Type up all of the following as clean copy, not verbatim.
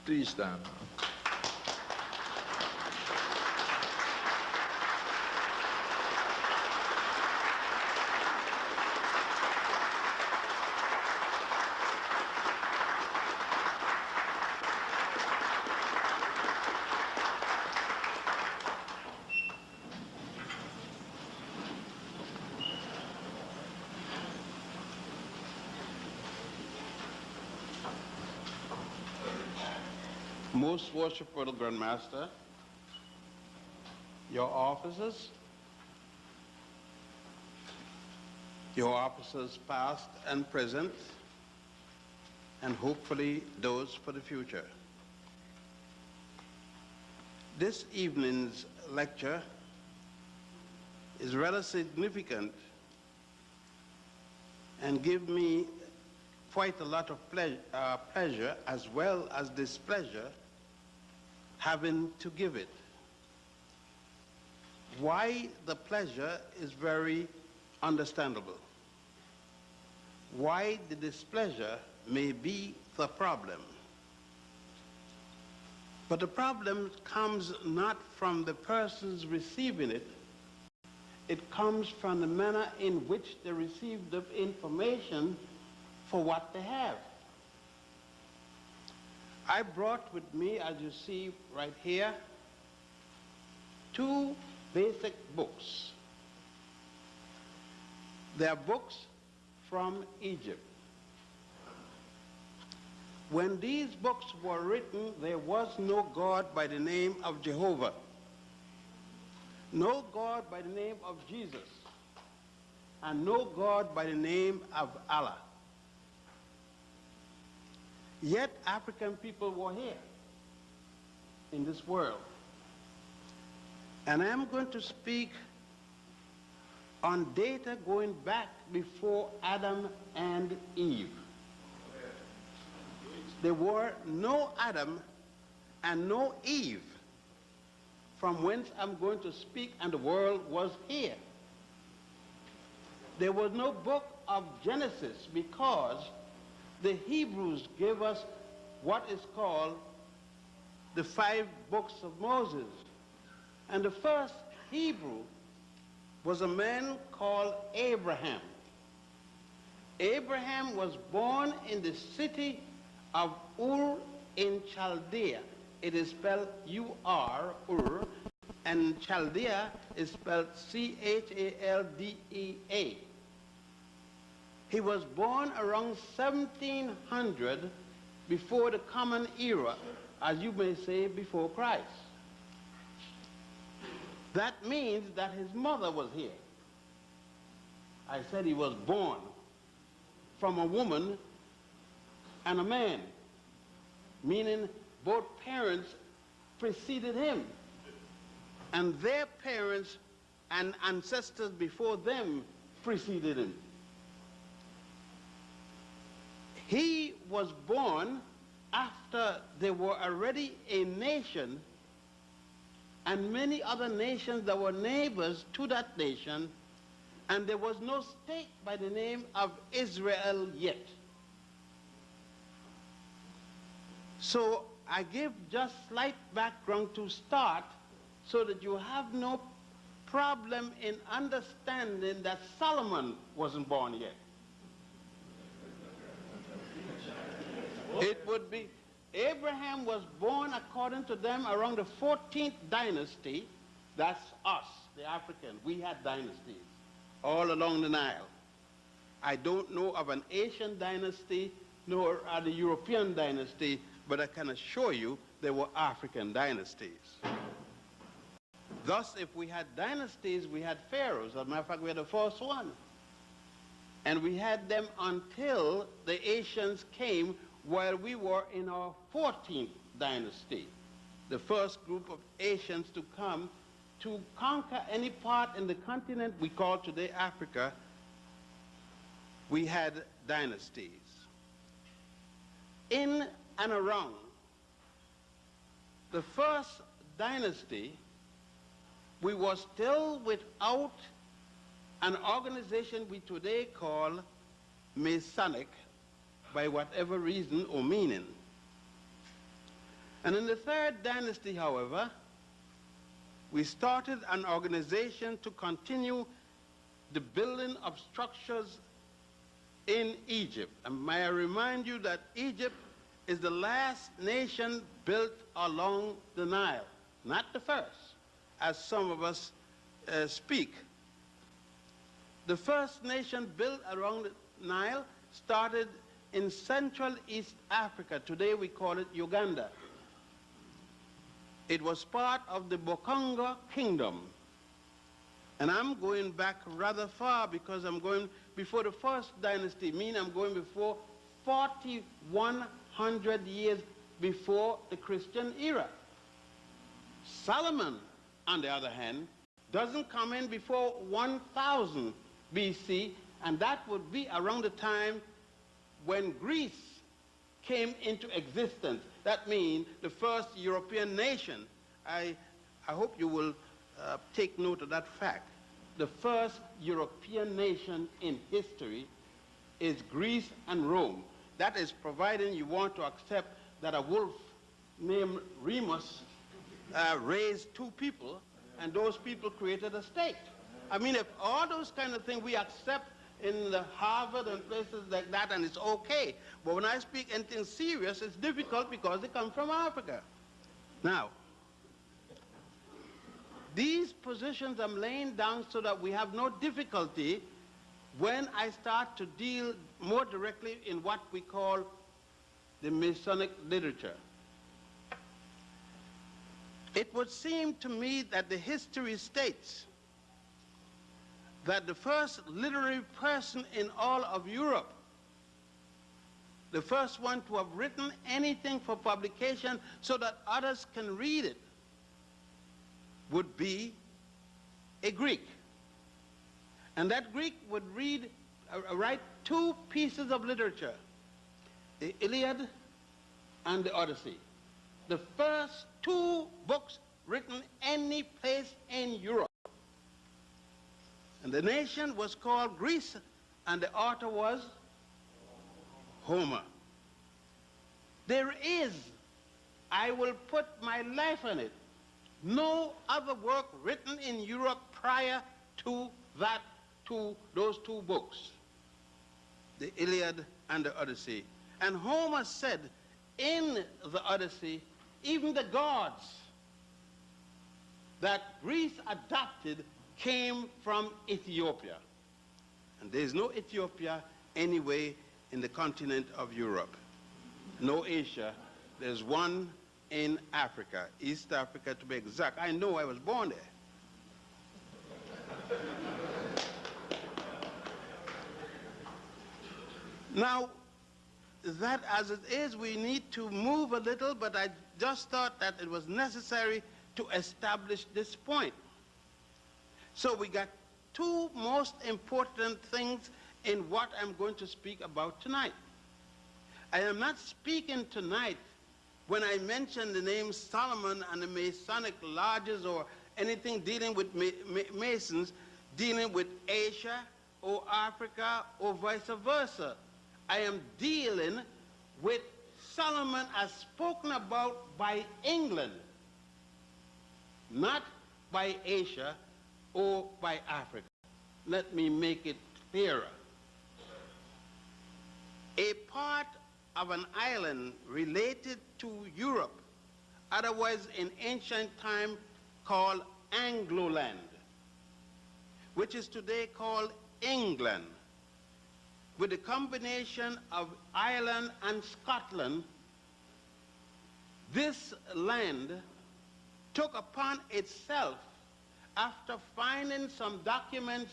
Please stand. Most worshipful Grand Master, your officers past and present, and hopefully those for the future. This evening's lecture is rather significant and give me quite a lot of pleasure as well as displeasure having to give it. Why the pleasure is very understandable. Why the displeasure may be the problem. But the problem comes not from the persons receiving it, it comes from the manner in which they receive the information for what they have. I brought with me, as you see right here, two basic books. They are books from Egypt. When these books were written, there was no God by the name of Jehovah, no God by the name of Jesus, and no God by the name of Allah. Yet African people were here in this world. And I'm going to speak on data going back before Adam and Eve. There were no Adam and no Eve, from whence I'm going to speak, and the world was here. There was no book of Genesis because the Hebrews gave us what is called the 5 books of Moses. And the first Hebrew was a man called Abraham. Abraham was born in the city of Ur in Chaldea. It is spelled U-R, Ur, and Chaldea is spelled C-H-A-L-D-E-A. He was born around 1700, before the Common Era, as you may say, before Christ. That means that his mother was here. I said he was born from a woman and a man, meaning both parents preceded him, and their parents and ancestors before them preceded him. He was born after there were already a nation and many other nations that were neighbors to that nation, and there was no state by the name of Israel yet. So I give just slight background to start so that you have no problem in understanding that Solomon wasn't born yet. It would be, Abraham was born, according to them, around the 14th dynasty. That's us, the Africans. We had dynasties all along the Nile. I don't know of an Asian dynasty nor the European dynasty, but I can assure you there were African dynasties. Thus, if we had dynasties, we had pharaohs. As a matter of fact, we had the first one. And we had them until the Asians came, while we were in our 14th dynasty, the first group of Asians to come to conquer any part in the continent we call today Africa. We had dynasties. In and around the first dynasty, we were still without an organization we today call Masonic, by whatever reason or meaning. And in the third dynasty, however, we started an organization to continue the building of structures in Egypt. And may I remind you that Egypt is the last nation built along the Nile, not the first, as some of us speak. The first nation built along the Nile started in Central East Africa. Today we call it Uganda. It was part of the Bokonga Kingdom. And I'm going back rather far because I'm going before the first dynasty, meaning I'm going before 4,100 years before the Christian era. Solomon, on the other hand, doesn't come in before 1000 BC, and that would be around the time when Greece came into existence. That means the first European nation. I hope you will take note of that fact. The first European nation in history is Greece and Rome. That is providing you want to accept that a wolf named Remus raised two people, and those people created a state. I mean, if all those kind of things we accept in the Harvard and places like that, and it's okay. But when I speak anything serious, it's difficult because they come from Africa. Now, these positions I'm laying down so that we have no difficulty when I start to deal more directly in what we call the Masonic literature. It would seem to me that the history states that the first literary person in all of Europe, the first one to have written anything for publication so that others can read it, would be a Greek. And that Greek would write two pieces of literature, the Iliad and the Odyssey. The first two books written any place in Europe. And the nation was called Greece, and the author was Homer. There is, I will put my life on it, no other work written in Europe prior to those two books, the Iliad and the Odyssey. And Homer said in the Odyssey, even the gods that Greece adopted came from Ethiopia. And there's no Ethiopia anyway in the continent of Europe. No Asia. There's one in Africa, East Africa to be exact. I know, I was born there. Now, that as it is, we need to move a little, but I just thought that it was necessary to establish this point. So we got two most important things in what I'm going to speak about tonight. I am not speaking tonight when I mention the name Solomon and the Masonic lodges or anything dealing with Masons, dealing with Asia or Africa or vice versa. I am dealing with Solomon as spoken about by England, not by Asia or by Africa. Let me make it clearer. A part of an island related to Europe, otherwise in ancient time called Anglo-land, which is today called England, with a combination of Ireland and Scotland. This land took upon itself, after finding some documents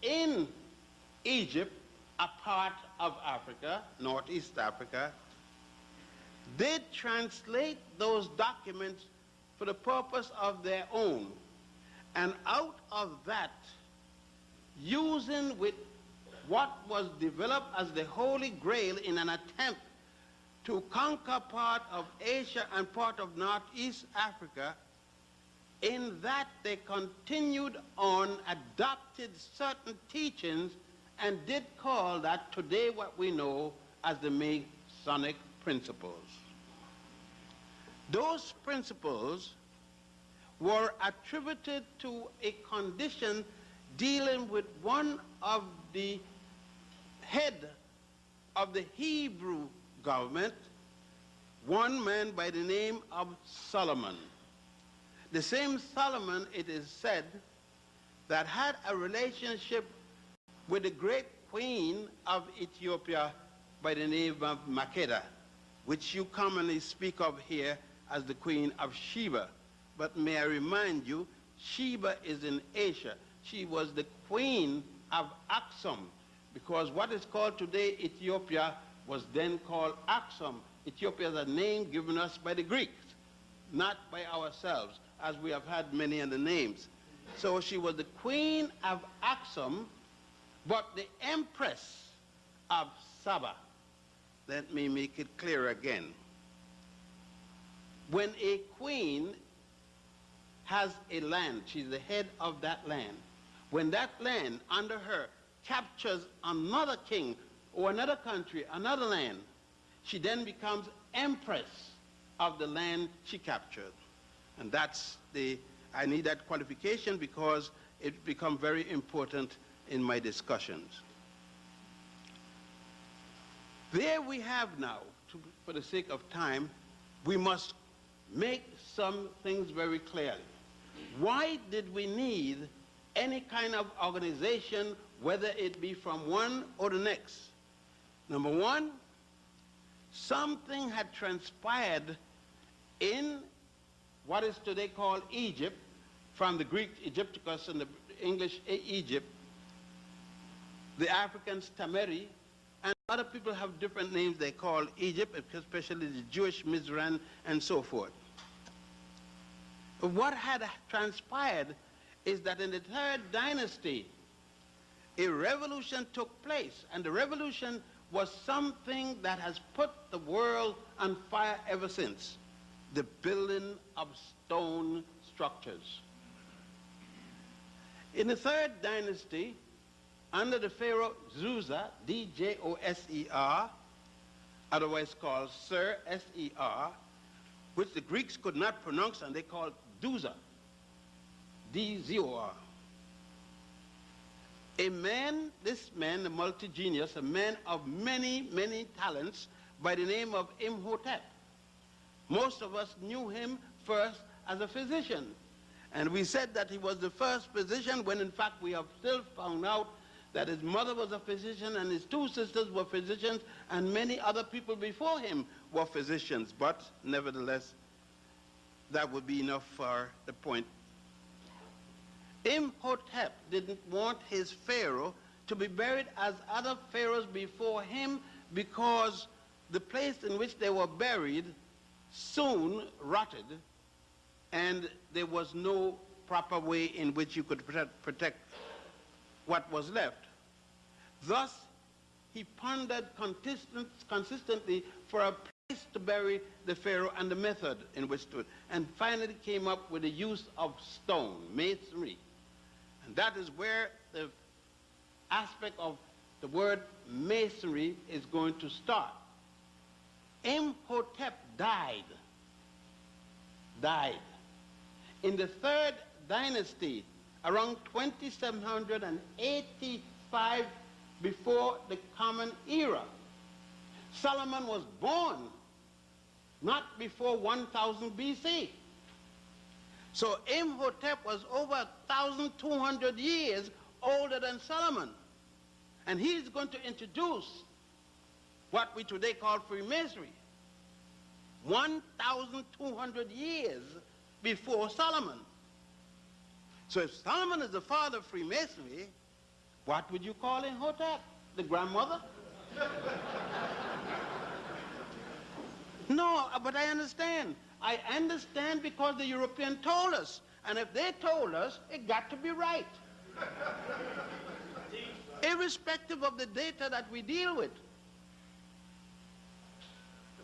in Egypt, a part of Africa, Northeast Africa, did translate those documents for the purpose of their own. And out of that, using with what was developed as the Holy Grail in an attempt to conquer part of Asia and part of Northeast Africa, in that they continued on, adopted certain teachings, and did call that today what we know as the Masonic principles. Those principles were attributed to a condition dealing with one of the head of the Hebrew government, one man by the name of Solomon. The same Solomon, it is said, that had a relationship with the great queen of Ethiopia by the name of Makeda, which you commonly speak of here as the Queen of Sheba. But may I remind you, Sheba is in Asia. She was the queen of Aksum, because what is called today Ethiopia was then called Aksum. Ethiopia is a name given us by the Greeks, not by ourselves, as we have had many other names. So she was the queen of Aksum, but the empress of Saba. Let me make it clear again. When a queen has a land, she's the head of that land. When that land under her captures another king or another country, another land, she then becomes empress of the land she captured. And that's I need that qualification because it becomes very important in my discussions. There we have now, for the sake of time, we must make some things very clearly. Why did we need any kind of organization, whether it be from one or the next? Number one, something had transpired in what is today called Egypt, from the Greek Egypticus and the English Egypt, the Africans Tameri, and other people have different names they call Egypt, especially the Jewish Mizraim and so forth. What had transpired is that in the third dynasty, a revolution took place, and the revolution was something that has put the world on fire ever since: the building of stone structures. In the third dynasty, under the Pharaoh Djoser, D-J-O-S-E-R, otherwise called Sir, S-E-R, which the Greeks could not pronounce, and they called Djoser, D-Z-O-R. A man, this man, a multi-genius, a man of many, many talents by the name of Imhotep. Most of us knew him first as a physician. And we said that he was the first physician when in fact we have still found out that his mother was a physician and his two sisters were physicians and many other people before him were physicians. But nevertheless, that would be enough for the point. Imhotep didn't want his pharaoh to be buried as other pharaohs before him because the place in which they were buried soon rotted and there was no proper way in which you could protect what was left. Thus, he pondered consistently for a place to bury the pharaoh and the method in which to, and finally came up with the use of stone, masonry. And that is where the aspect of the word masonry is going to start. Imhotep died in the third dynasty around 2785 before the Common Era. Solomon was born not before 1000 BC. So Imhotep was over 1,200 years older than Solomon. And he's going to introduce what we today call Freemasonry. 1,200 years before Solomon. So if Solomon is the father of Freemasonry, what would you call Imhotep? The grandmother? No, but I understand. I understand because the European told us. And if they told us, it got to be right. Irrespective of the data that we deal with.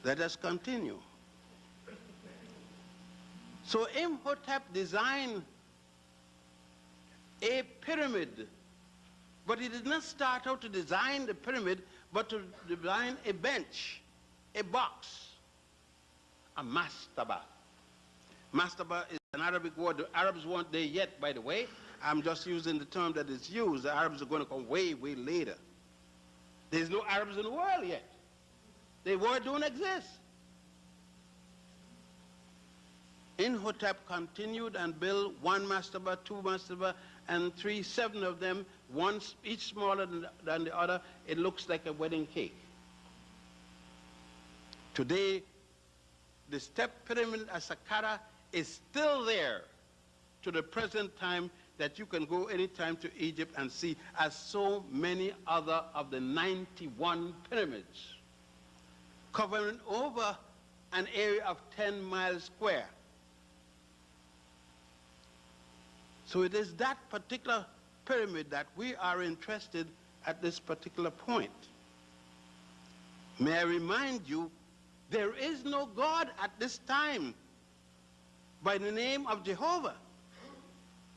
Let us continue. So Imhotep designed a pyramid, but he did not start out to design the pyramid, but to design a bench, a box, a mastaba. Mastaba is an Arabic word. The Arabs weren't there yet, by the way. I'm just using the term that is used. The Arabs are going to come way, way later. There's no Arabs in the world yet. The word don't exist. Imhotep continued and built one mastaba, two mastaba, and three, seven of them, one each smaller than the other. It looks like a wedding cake. Today, the step pyramid at Saqqara is still there to the present time, that you can go anytime to Egypt and see, as so many other of the 91 pyramids, covering over an area of 10 miles square. So it is that particular pyramid that we are interested at this particular point. May I remind you, there is no God at this time by the name of Jehovah.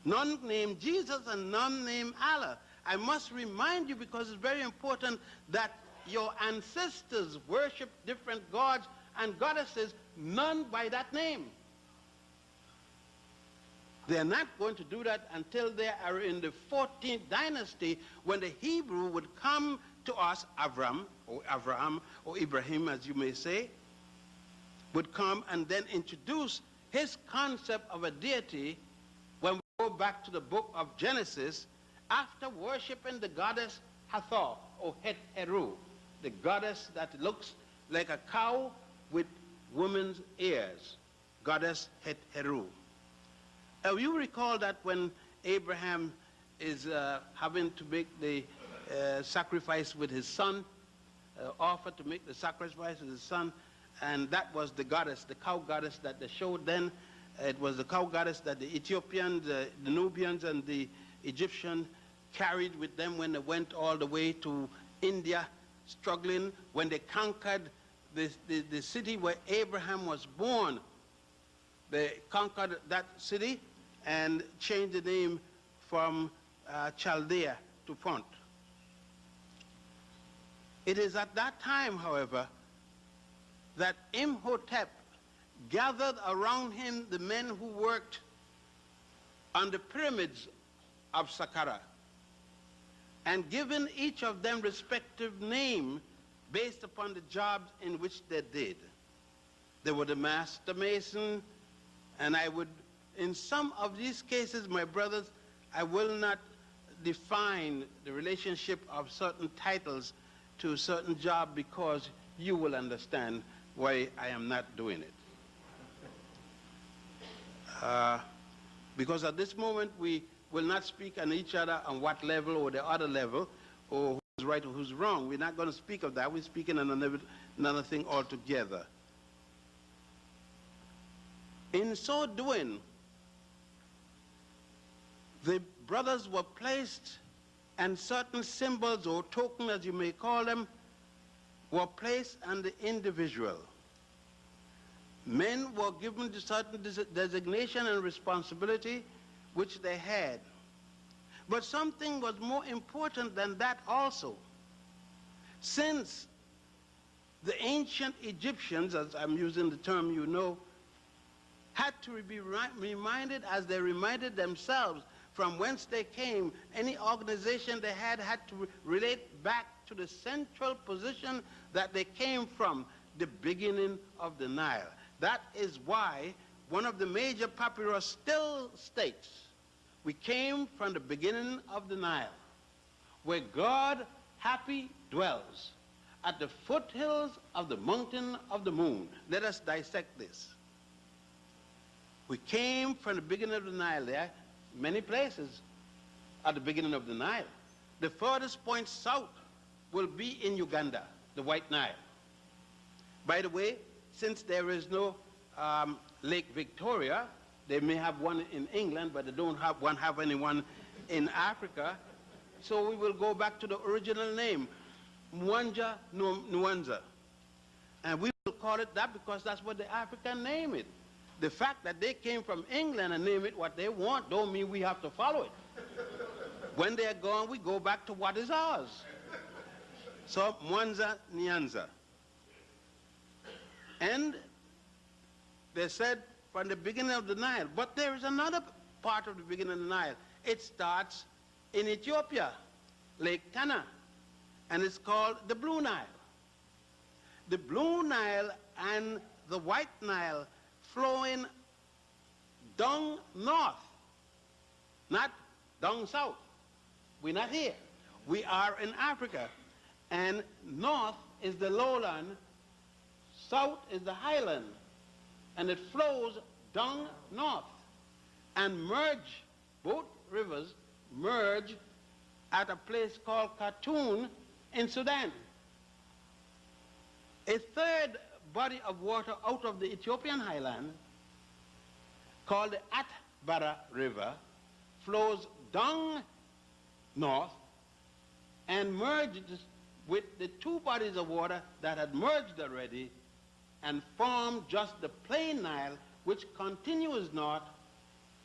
None named Jesus and none named Allah. I must remind you, because it's very important, that your ancestors worship different gods and goddesses, none by that name. They're not going to do that until they are in the 14th dynasty, when the Hebrew would come to us, Avraham or Ibrahim, as you may say, would come and then introduce his concept of a deity. When we go back to the book of Genesis, after worshiping the goddess Hathor or Het Heru, the goddess that looks like a cow with woman's ears, goddess Het Heru. You recall that when Abraham is having to make the sacrifice with his son, offer to make the sacrifice with his son, and that was the goddess, the cow goddess that they showed then. It was the cow goddess that the Ethiopians, the Nubians, and the Egyptians carried with them when they went all the way to India, struggling. When they conquered the city where Abraham was born, they conquered that city and changed the name from Chaldea to Punt. It is at that time, however, that Imhotep gathered around him the men who worked on the pyramids of Saqqara, and given each of them respective name based upon the jobs in which they did. They were the master mason, and I would, in some of these cases, my brothers, I will not define the relationship of certain titles to a certain job, because you will understand why I am not doing it. Because at this moment we will not speak on each other on what level or the other level, or who's right or who's wrong. We're not going to speak of that. We're speaking on another thing altogether. In so doing, the brothers were placed, and certain symbols or tokens, as you may call them, were placed on the individual. Men were given a certain designation and responsibility which they had. But something was more important than that also. Since the ancient Egyptians, as I'm using the term you know, had to be reminded, as they reminded themselves, from whence they came. Any organization they had to relate back to the central position that they came from, the beginning of the Nile. That is why one of the major papyrus still states, we came from the beginning of the Nile, where God happy dwells, at the foothills of the mountain of the moon. Let us dissect this. We came from the beginning of the Nile. There are many places at the beginning of the Nile. The furthest point south will be in Uganda, the White Nile. By the way, since there is no Lake Victoria, they may have one in England, but they don't have anyone in Africa. So we will go back to the original name, Mwanja Nwanza. And we will call it that because that's what the African name it. The fact that they came from England and name it what they want don't mean we have to follow it. When they're gone, we go back to what is ours. So Mwanza Nyanza. And they said from the beginning of the Nile. But there is another part of the beginning of the Nile. It starts in Ethiopia, Lake Tana, and it's called the Blue Nile. The Blue Nile and the White Nile flowing down north, not down south. We're not here. We are in Africa, and north is the lowland, south is the highland, and it flows down north and merge, both rivers merge at a place called Khartoum in Sudan. A third body of water out of the Ethiopian highland, called the Atbara River, flows down north and merges with the two bodies of water that had merged already and formed just the plain Nile, which continues north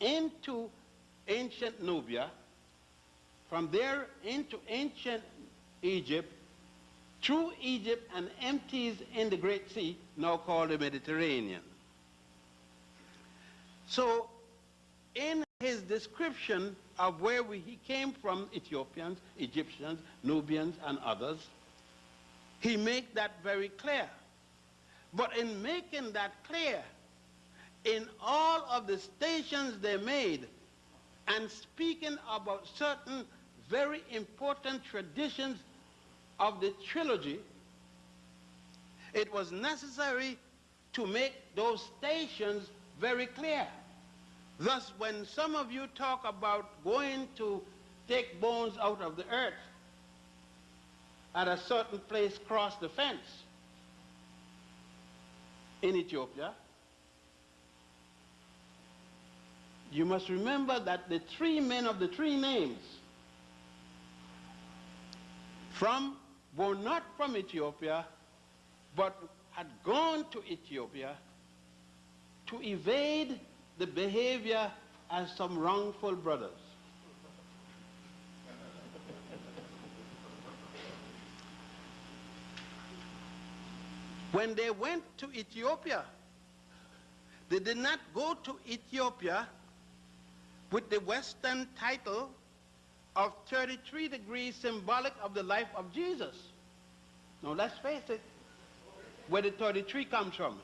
into ancient Nubia, from there into ancient Egypt, through Egypt, and empties in the Great Sea, now called the Mediterranean. So in his description of where he came from, Ethiopians, Egyptians, Nubians, and others, he makes that very clear. But in making that clear, in all of the stations they made, and speaking about certain very important traditions of the trilogy, it was necessary to make those stations very clear. Thus, when some of you talk about going to take bones out of the earth at a certain place across the fence in Ethiopia, you must remember that the three men of the three names were not from Ethiopia, but had gone to Ethiopia to evade the behavior as some wrongful brothers. When they went to Ethiopia, they did not go to Ethiopia with the Western title of 33 degrees, symbolic of the life of Jesus. Now let's face it, where the 33 comes from.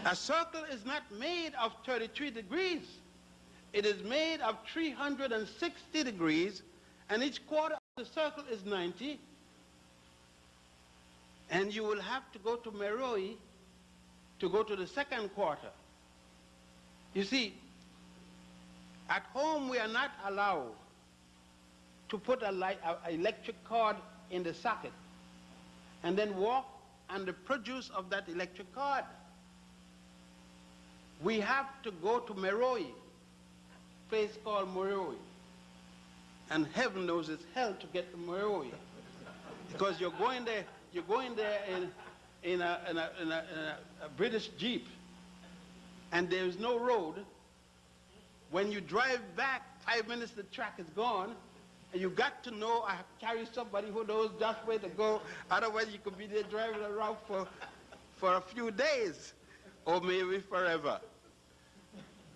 A circle is not made of 33 degrees. It is made of 360 degrees, and each quarter of the circle is 90. And you will have to go to Meroe to go to the second quarter. You see, at home we are not allowed to put an electric cord in the socket and then walk on the produce of that electric cord. We have to go to Meroe, a place called Meroe. And heaven knows it's hell to get to Meroe, because you're going there in a British Jeep, and there's no road. When you drive back 5 minutes, the track is gone, and you got to know I carry somebody who knows just where to go. Otherwise, you could be there driving around for a few days, or maybe forever.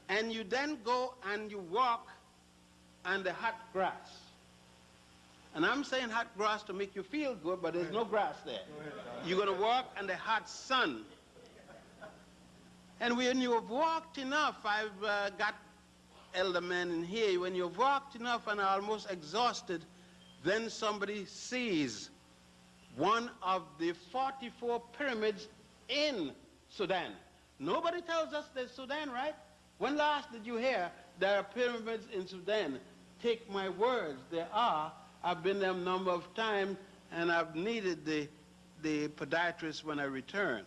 And you then go and you walk on the hot grass. And I'm saying hot grass to make you feel good, but there's no grass there. You're going to walk in the hot sun. And when you have walked enough, I've got elder men in here, when you've walked enough and are almost exhausted, then somebody sees one of the 44 pyramids in Sudan. Nobody tells us there's Sudan, right? When last did you hear there are pyramids in Sudan? Take my words, there are. I've been there a number of times, and I've needed the podiatrist when I return.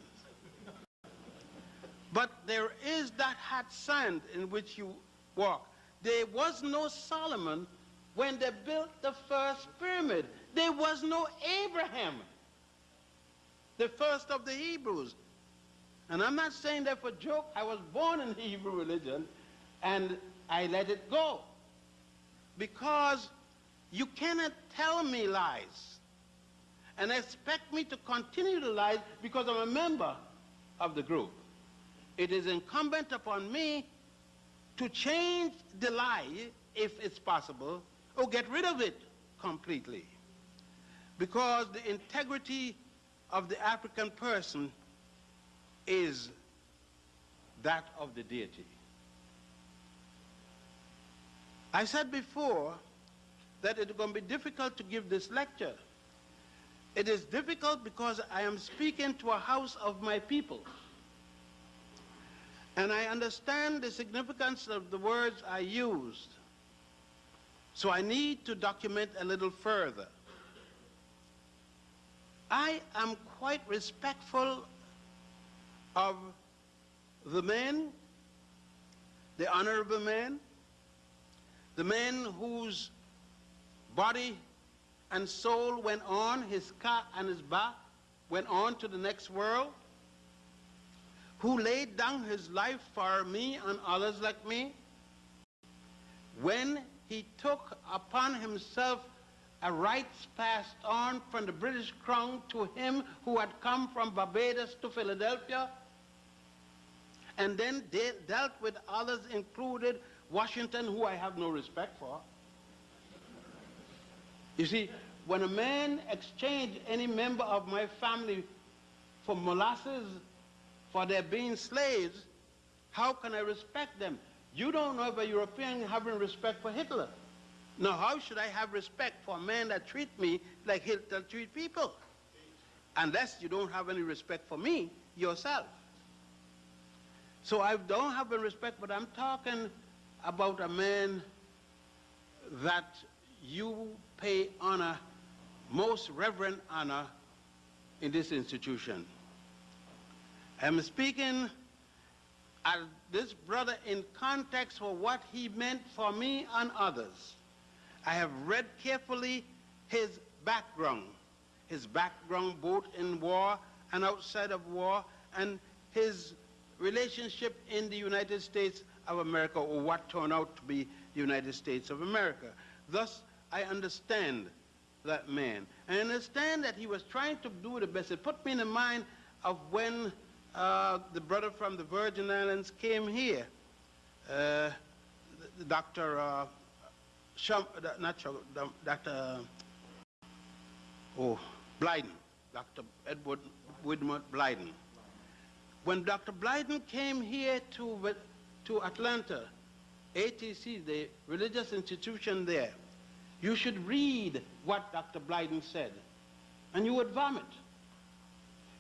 But there is that hot sand in which you walk. There was no Solomon when they built the first pyramid. There was no Abraham, the first of the Hebrews. And I'm not saying that for joke. I was born in Hebrew religion, and I let it go. Because you cannot tell me lies and expect me to continue to lie because I'm a member of the group. it is incumbent upon me to change the lie, if it's possible, or get rid of it completely. Because the integrity of the African person is that of the deity. I said before that it's going to be difficult to give this lecture. It is difficult because I am speaking to a house of my people. And I understand the significance of the words I used. So I need to document a little further. I am quite respectful of the men, the honorable men, the man whose body and soul went on, his ka and his ba, went on to the next world, who laid down his life for me and others like me, when he took upon himself a rights passed on from the British Crown to him who had come from Barbados to Philadelphia, and then dealt with others, included Washington, who I have no respect for. You see, when a man exchanged any member of my family for molasses, for their being slaves, how can I respect them? You don't know if a European having respect for Hitler. Now, how should I have respect for a man that treats me like Hitler treats people? Unless you don't have any respect for me yourself. So I don't have any respect, but I'm talking about a man that you pay honor, most reverent honor, in this institution. I'm speaking at this brother in context for what he meant for me and others. I have read carefully his background both in war and outside of war, and his relationship in the United States of America, or what turned out to be the United States of America. Thus, I understand that man. I understand that he was trying to do the best. It put me in the mind of when the brother from the Virgin Islands came here, Dr. Blyden, Dr. Edward Widmer Blyden. When Dr. Blyden came here to Atlanta, ATC, the religious institution there, you should read what Dr. Blyden said, and you would vomit.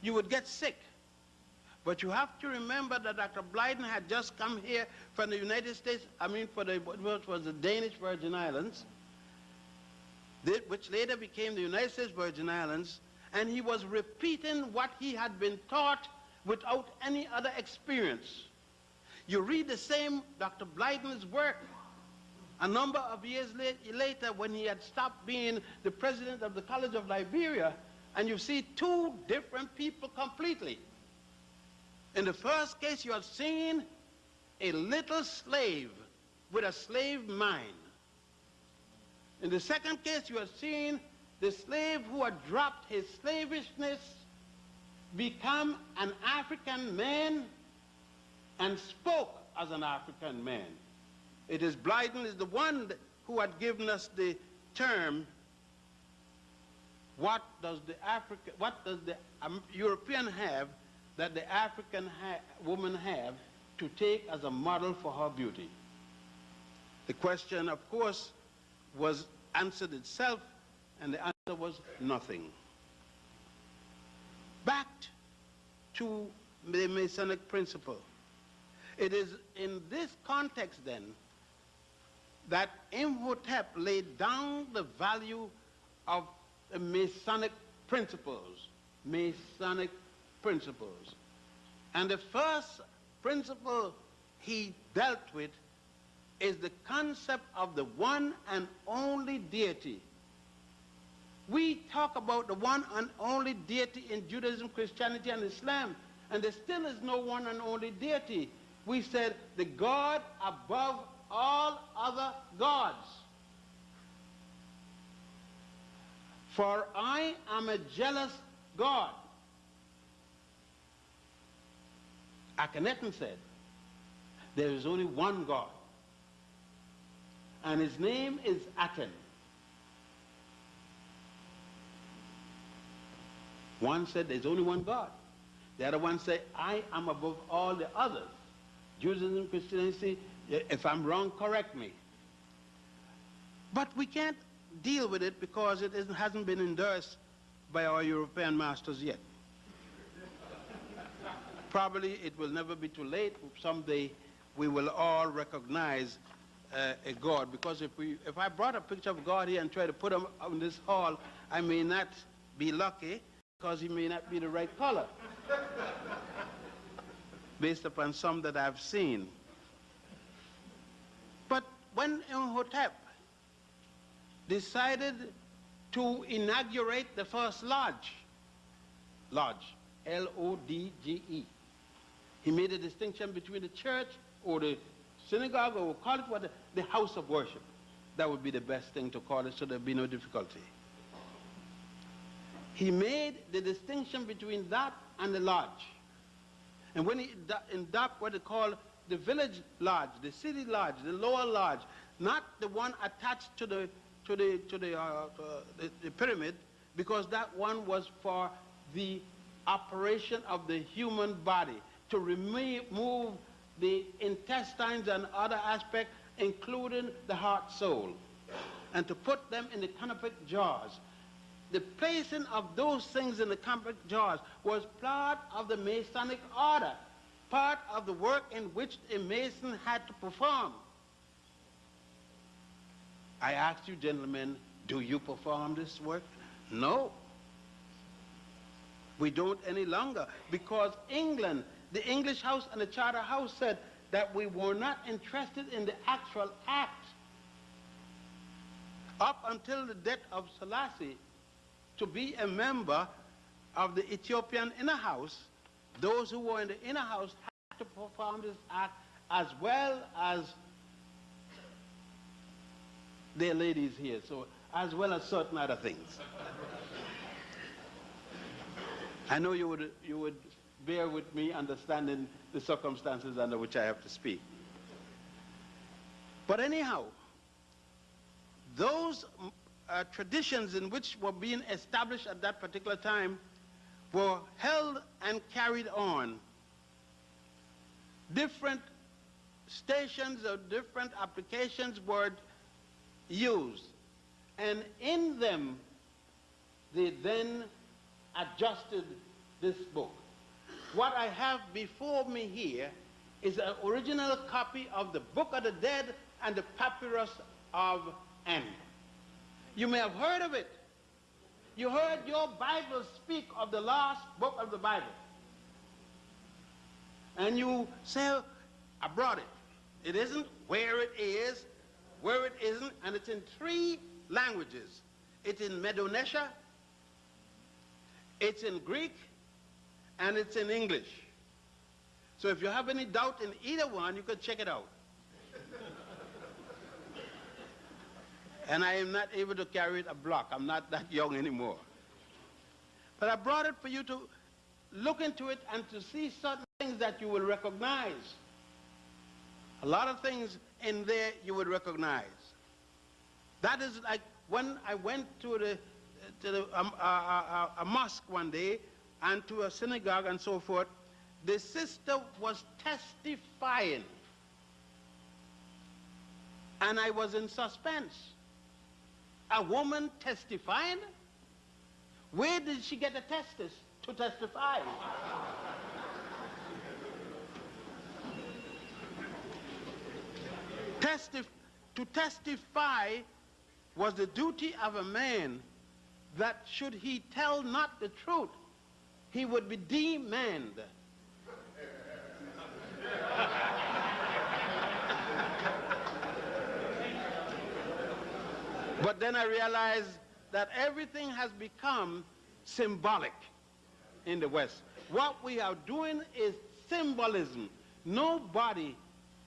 You would get sick. But you have to remember that Dr. Blyden had just come here from the United States, what was the Danish Virgin Islands, which later became the United States Virgin Islands, and he was repeating what he had been taught without any other experience. You read the same Dr. Blyden's work a number of years later when he had stopped being the president of the College of Liberia, and you see two different people completely. In the first case, you have seen a little slave with a slave mind. In the second case, you have seen the slave who had dropped his slavishness, become an African man, and spoke as an African man. It is Blyden is the one who had given us the term, what does the European have that the African woman have to take as a model for her beauty? The question, of course, was answered itself, and the answer was nothing. Back to the Masonic principle. It is in this context, then, that Imhotep laid down the value of the Masonic principles. Masonic principles. And the first principle he dealt with is the concept of the one and only deity. We talk about the one and only deity in Judaism, Christianity, and Islam, and there still is no one and only deity. We said the God above all other gods. For I am a jealous God. Akhenaten said, there is only one God, and his name is Aten. One said there's only one God. The other one said, I am above all the others. Judaism, Christianity, if I'm wrong, correct me. But we can't deal with it because it hasn't been endorsed by our European masters yet. Probably it will never be too late. Someday we will all recognize a God, because if I brought a picture of God here and try to put him in this hall, I may not be lucky because he may not be the right color based upon some that I've seen. But when Imhotep decided to inaugurate the first lodge, L-O-D-G-E, he made a distinction between the church or the synagogue, or we'll call it what, the house of worship. That would be the best thing to call it, so there'd be no difficulty. He made the distinction between that and the lodge. And when he adopted what they call the village lodge, the city lodge, the lower lodge, not the one attached to the pyramid, because that one was for the operation of the human body, to remove the intestines and other aspects, including the heart, soul, and to put them in the canopic jars. The placing of those things in the canopic jars was part of the Masonic order, part of the work in which a Mason had to perform. I asked you, gentlemen, do you perform this work? No. We don't any longer, because England, the English House and the Charter House said that we were not interested in the actual act. Up until the death of Selassie, to be a member of the Ethiopian inner house, those who were in the inner house had to perform this act as well as their ladies here, so as well as certain other things. I know you would bear with me understanding the circumstances under which I have to speak. But anyhow, those traditions in which were being established at that particular time were held and carried on. Different stations or different applications were used, and in them they then adjusted this book. What I have before me here is an original copy of the Book of the Dead and the Papyrus of N. You may have heard of it. You heard your Bible speak of the last book of the Bible. And you say, I brought it. It isn't where it is, where it isn't, and it's in 3 languages. It's in Medo-Nesha, it's in Greek, and it's in English. So if you have any doubt in either one, you can check it out. And I am not able to carry it a block. I'm not that young anymore. But I brought it for you to look into it and to see certain things that you will recognize. A lot of things in there you would recognize. That is like when I went to a mosque one day and to a synagogue and so forth, the sister was testifying. And I was in suspense. A woman testifying? Where did she get a testis to testify? To testify was the duty of a man that should he tell not the truth, he would be demanded. But then I realized that everything has become symbolic in the West. What we are doing is symbolism.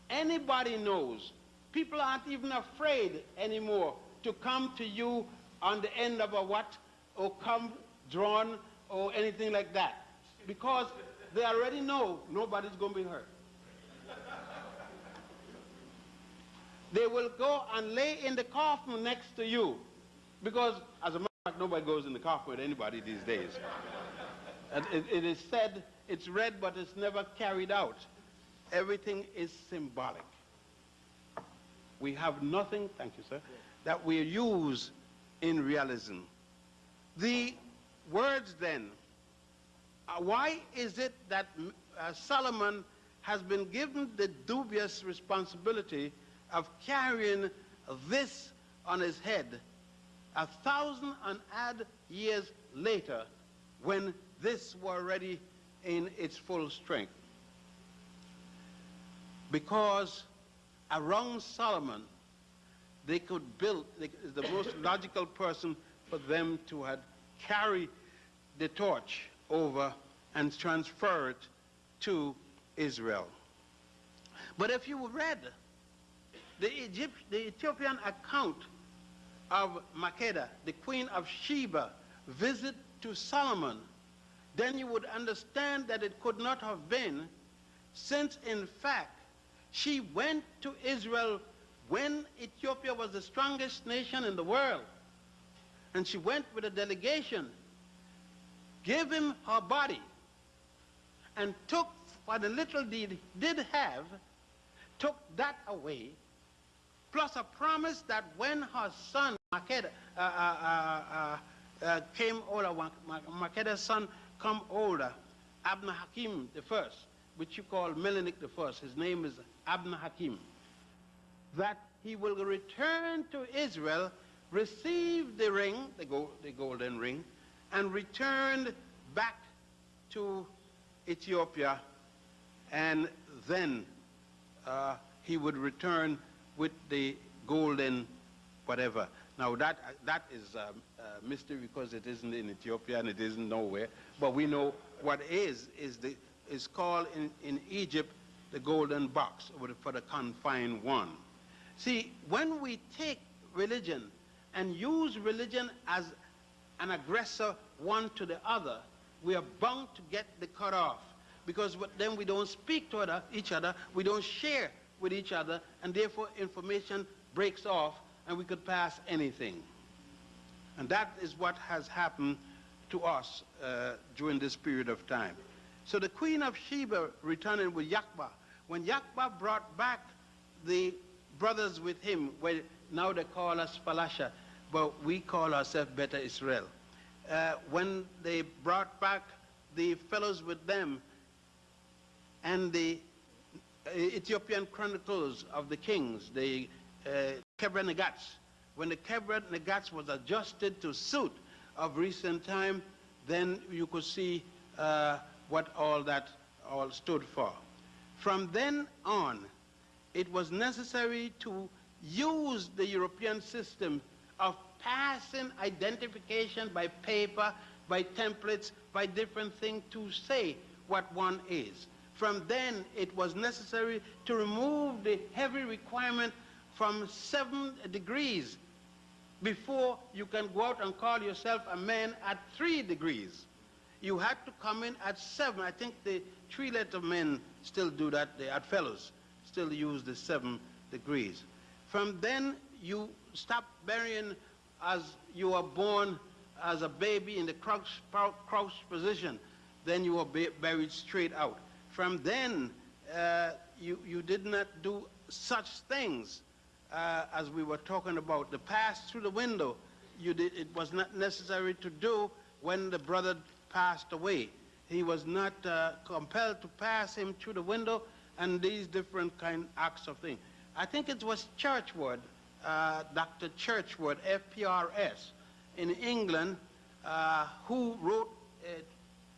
Anybody knows. People aren't even afraid anymore to come to you on the end of a what, or come drawn, or anything like that. Because they already know nobody's going to be hurt. They will go and lay in the coffin next to you, because, as a matter of fact, nobody goes in the coffin with anybody these days. And it is said, it's read, but it's never carried out. Everything is symbolic. We have nothing, thank you, sir, that we use in realism. The words then, why is it that Solomon has been given the dubious responsibility of carrying this on his head 1,000 and odd years later, when this were already in its full strength? Because around Solomon, they could build, the most logical person for them to have carried the torch over and transfer it to Israel. But if you read the Ethiopian account of Makeda, the queen of Sheba, visit to Solomon, then you would understand that it could not have been, since in fact she went to Israel when Ethiopia was the strongest nation in the world. And she went with a delegation, gave him her body, and took what the little did have, took that away, plus a promise that when her son Makeda came older, Makeda's son come older, Abna Hakim the first, which you call Melanik the first, his name is Abna Hakim, that he will return to Israel, receive the ring, the golden ring, and return back to Ethiopia, and then he would return with the golden whatever. Now that is a mystery, because it isn't in Ethiopia and it isn't nowhere, but we know what is called in Egypt the golden box, for the confined one. See, when we take religion and use religion as an aggressor one to the other, we are bound to get the cut off, because then we don't speak to each other, we don't share with each other, and therefore information breaks off and we could pass anything. And that is what has happened to us during this period of time. So the Queen of Sheba returning with Yakba. When Yakba brought back the brothers with him, well, now they call us Falasha, but we call ourselves Beta Israel. When they brought back the fellows with them, and the Ethiopian Chronicles of the Kings, the Kebra Nagats, when the Kebra Nagats was adjusted to suit of recent time, then you could see what all that all stood for. From then on, it was necessary to use the European system of passing identification by paper, by templates, by different things to say what one is. From then, it was necessary to remove the heavy requirement from 7 degrees before you can go out and call yourself a man at 3 degrees. You had to come in at 7. I think the 3-letter men still do that. The odd fellows still use the 7 degrees. From then, you stop burying as you were born as a baby in the crouch position. Then you were buried straight out. From then, you did not do such things as we were talking about. The pass through the window, it was not necessary to do when the brother passed away. He was not compelled to pass him through the window, and these different kind acts of things. I think it was Churchward, Dr. Churchward, FPRS, in England, who wrote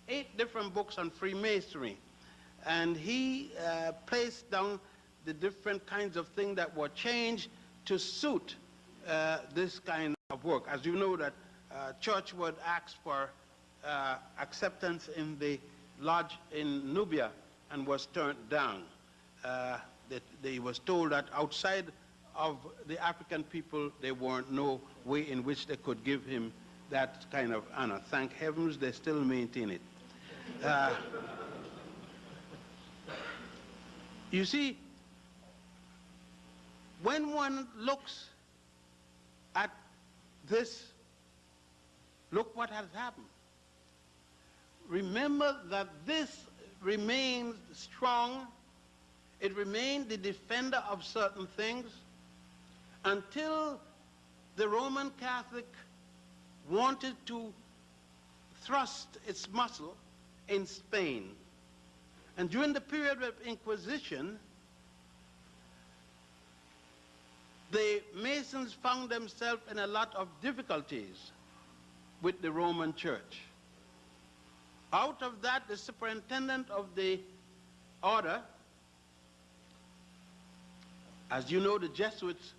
8 different books on Freemasonry. And he placed down the different kinds of things that were changed to suit this kind of work. As you know that Churchward asked for acceptance in the lodge in Nubia and was turned down. They was told that outside of the African people, there weren't no way in which they could give him that kind of honor. Thank heavens they still maintain it. You see, when one looks at this, look what has happened. Remember that this remains strong. It remained the defender of certain things until the Roman Catholic wanted to thrust its muscle in Spain. And during the period of Inquisition, the Masons found themselves in a lot of difficulties with the Roman Church. Out of that, the superintendent of the order, as you know, the Jesuits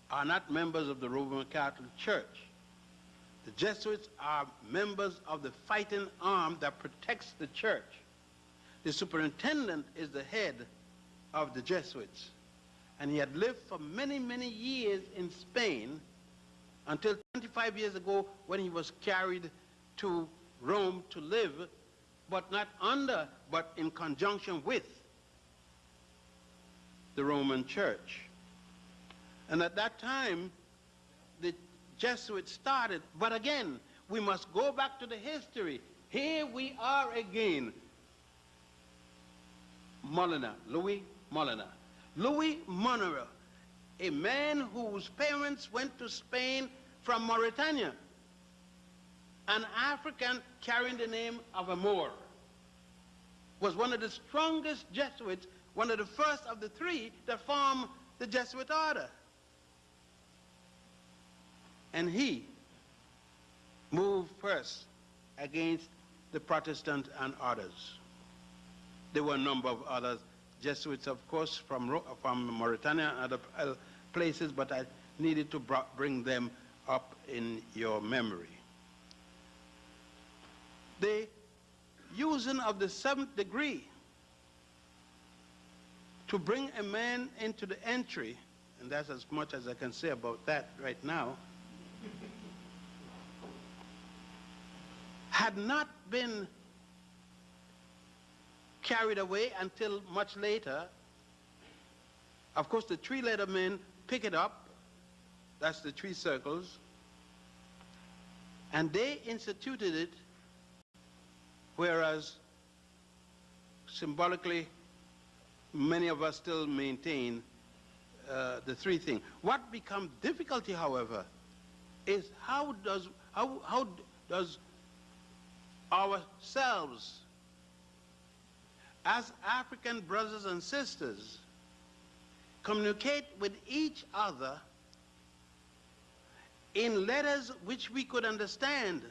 are not members of the Roman Catholic Church. The Jesuits are members of the fighting arm that protects the church. The superintendent is the head of the Jesuits. And he had lived for many, many years in Spain until 25 years ago when he was carried to Rome to live, but not under, but in conjunction with the Roman Church. And at that time, the Jesuits started, but again, we must go back to the history. Here we are again. Molina, Louis Molina. Louis Molina, a man whose parents went to Spain from Mauritania, an African carrying the name of a Moor, was one of the strongest Jesuits, one of the first of the three that formed the Jesuit order. And he moved first against the Protestant and others. There were a number of other Jesuits, of course, from Mauritania and other places, but I needed to bring them up in your memory. The using of the seventh degree to bring a man into the entry, and that's as much as I can say about that right now, had not been carried away until much later. Of course, the three-letter men pick it up. That's the three circles. And they instituted it, whereas symbolically, many of us still maintain the three things. What becomes difficulty, however, is how does ourselves, as African brothers and sisters, communicate with each other in letters which we could understand,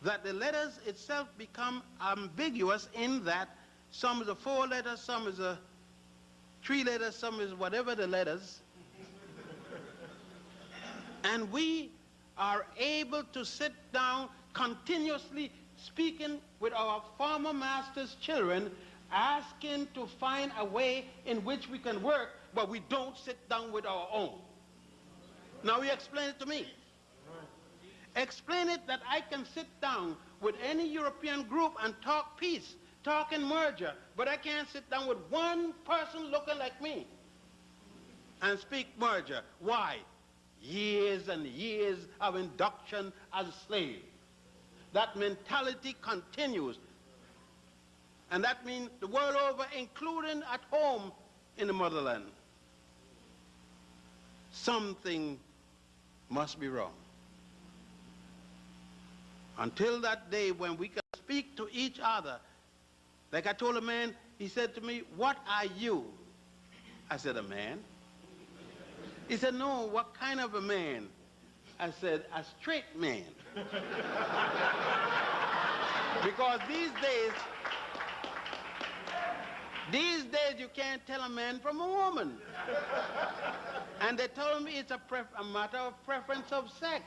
that the letters itself become ambiguous in that some is a 4-letter, some is a 3-letter, some is whatever the letters. And we are able to sit down continuously speaking with our former master's children, asking to find a way in which we can work, but we don't sit down with our own. Now you explain it to me. Explain it that I can sit down with any European group and talk peace, talk in merger, but I can't sit down with one person looking like me and speak merger. Why? Years and years of induction as a slave. That mentality continues. And that means the world over, including at home in the motherland. Something must be wrong. Until that day when we can speak to each other. Like I told a man, he said to me, "What are you?" I said, "A man." He said, "No, what kind of a man?" I said, "A straight man." Because these days you can't tell a man from a woman. And they told me it's a matter of preference of sex.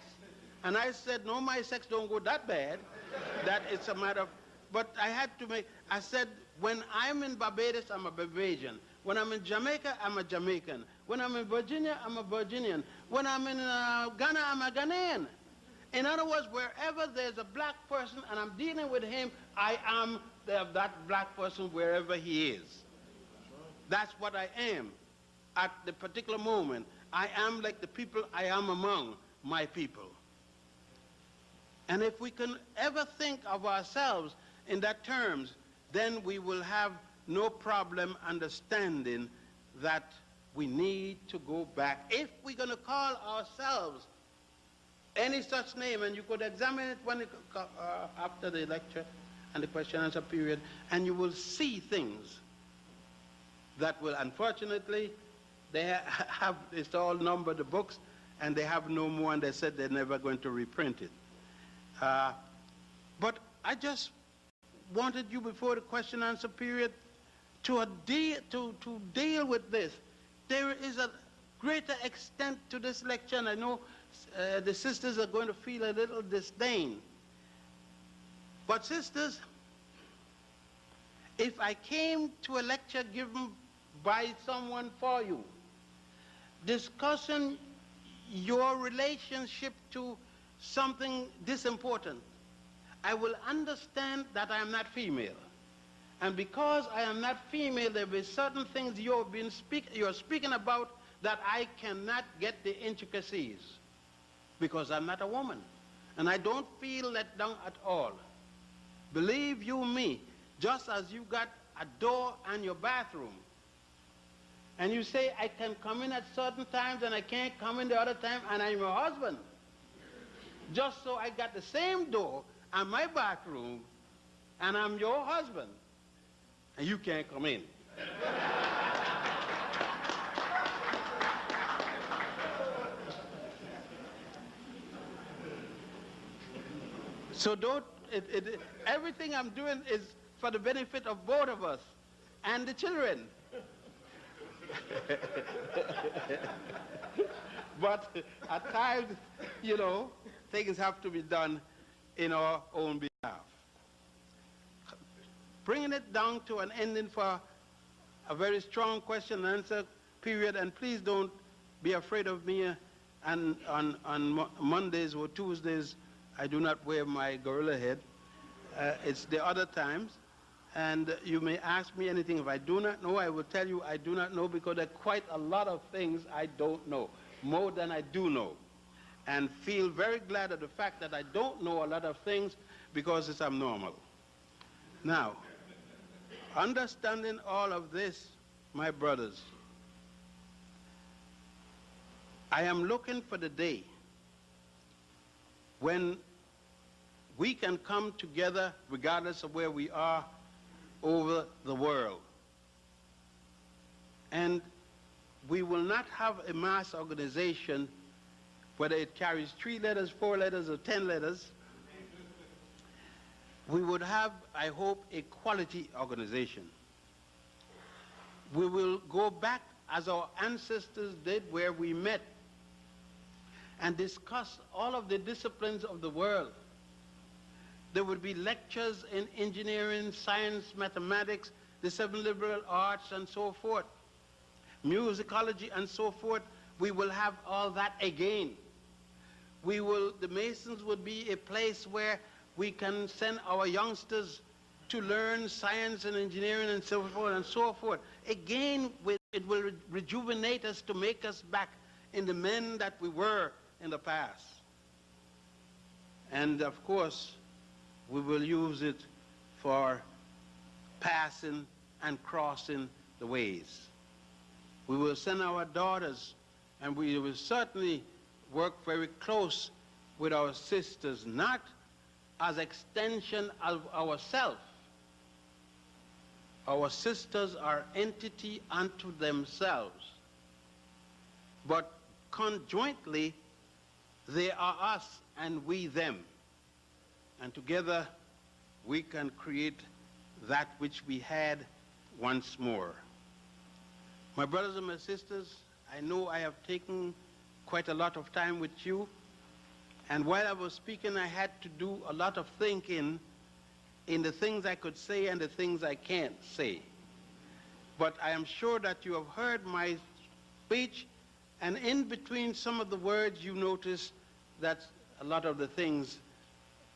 And I said, no, my sex don't go that bad. That it's a matter of, but I had to make, I said, when I'm in Barbados, I'm a Barbadian. When I'm in Jamaica, I'm a Jamaican. When I'm in Virginia, I'm a Virginian. When I'm in Ghana, I'm a Ghanaian. In other words, wherever there's a black person and I'm dealing with him, I am of that black person wherever he is. That's what I am at the particular moment. I am like the people I am among my people. And if we can ever think of ourselves in that terms, then we will have no problem understanding that we need to go back. If we're going to call ourselves any such name, and you could examine it when after the lecture and the question and answer period, and you will see things that will, unfortunately, it's all numbered, the books, and they have no more, and they said they're never going to reprint it. But I just wanted you before the question and answer period to deal with this. There is a greater extent to this lecture, and I know the sisters are going to feel a little disdain. But sisters, if I came to a lecture given by someone for you, discussing your relationship to something this important, I will understand that I am not female. And because I am not female, there will be certain things you're speaking about that I cannot get the intricacies, because I'm not a woman. And I don't feel let down at all. Believe you me, just as you got a door on your bathroom, and you say, I can come in at certain times and I can't come in the other time, and I'm your husband. Just so I got the same door on my bathroom, and I'm your husband, and you can't come in. So everything I'm doing is for the benefit of both of us and the children. But at times, you know, things have to be done in our own behalf. Bringing it down to an ending for a very strong question and answer period, and please don't be afraid of me. And on Mondays or Tuesdays, I do not wear my gorilla head. It's the other times. And you may ask me anything. If I do not know, I will tell you I do not know, because there are quite a lot of things I don't know, more than I do know. And feel very glad of the fact that I don't know a lot of things, because it's abnormal. Now, understanding all of this, my brothers, I am looking for the day when we can come together, regardless of where we are, over the world. And we will not have a mass organization, whether it carries 3 letters, 4 letters, or 10 letters. We would have, I hope, a quality organization. We will go back as our ancestors did, where we met and discuss all of the disciplines of the world. There would be lectures in engineering, science, mathematics, the 7 liberal arts, and so forth, musicology, and so forth. We will have all that again. The Masons would be a place where we can send our youngsters to learn science and engineering and so forth and so forth. Again, it will rejuvenate us to make us back in the men that we were in the past. And of course, we will use it for passing and crossing the ways. We will send our daughters, and we will certainly work very close with our sisters, not as extension of ourselves. Our sisters are entity unto themselves, but conjointly they are us and we them. And together we can create that which we had once more. My brothers and my sisters, I know I have taken quite a lot of time with you, and while I was speaking, I had to do a lot of thinking in the things I could say and the things I can't say. But I am sure that you have heard my speech, and in between some of the words you notice that a lot of the things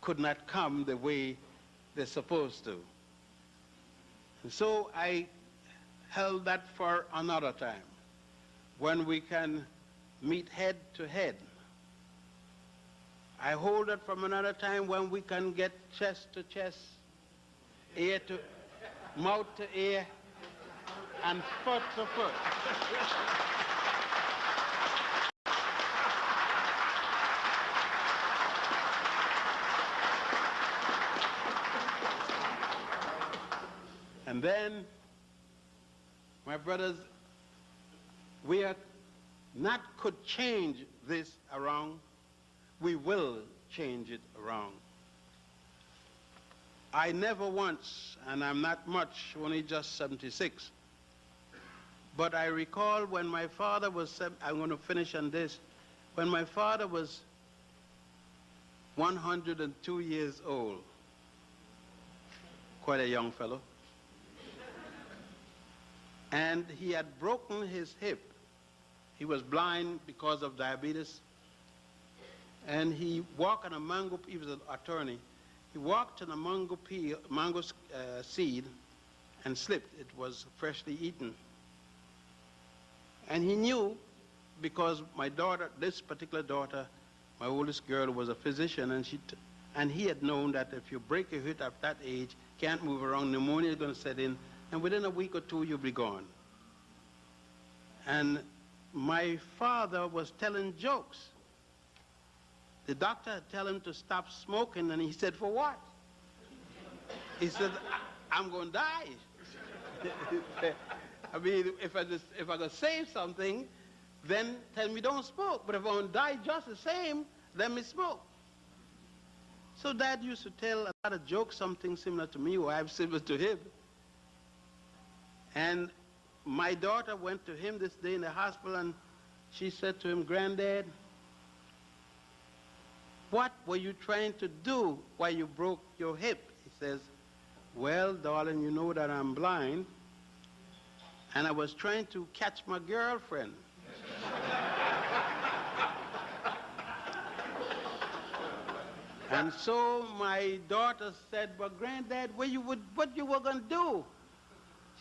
could not come the way they're supposed to. So I held that for another time, when we can meet head to head. I hold it from another time when we can get chest to chest, ear to mouth to ear, and foot to foot. And then, my brothers, we are not could change this around. We will change it around. I never once, and I'm not much, only just 76, but I recall when my father was, I'm going to finish on this, when my father was 102 years old, quite a young fellow, and he had broken his hip. He was blind because of diabetes, and he walked on a mango, he was an attorney, he walked on a mango seed and slipped. It was freshly eaten. And he knew, because my daughter, this particular daughter, my oldest girl, was a physician, and he had known that if you break your hip at that age, can't move around, pneumonia is going to set in, and within a week or two, you'll be gone. And my father was telling jokes. The doctor had told him to stop smoking, and he said, "For what?" He said, "I'm going to die." I mean, if I got to save something, then tell me don't smoke. But if I want to die just the same, let me smoke. So Dad used to tell a lot of jokes, something similar to me, or I'm similar to him. And my daughter went to him this day in the hospital, and she said to him, "Granddad, what were you trying to do while you broke your hip?" He says, "Well, darling, you know that I'm blind, and I was trying to catch my girlfriend." And so my daughter said, "But Granddad, what you were going to do?"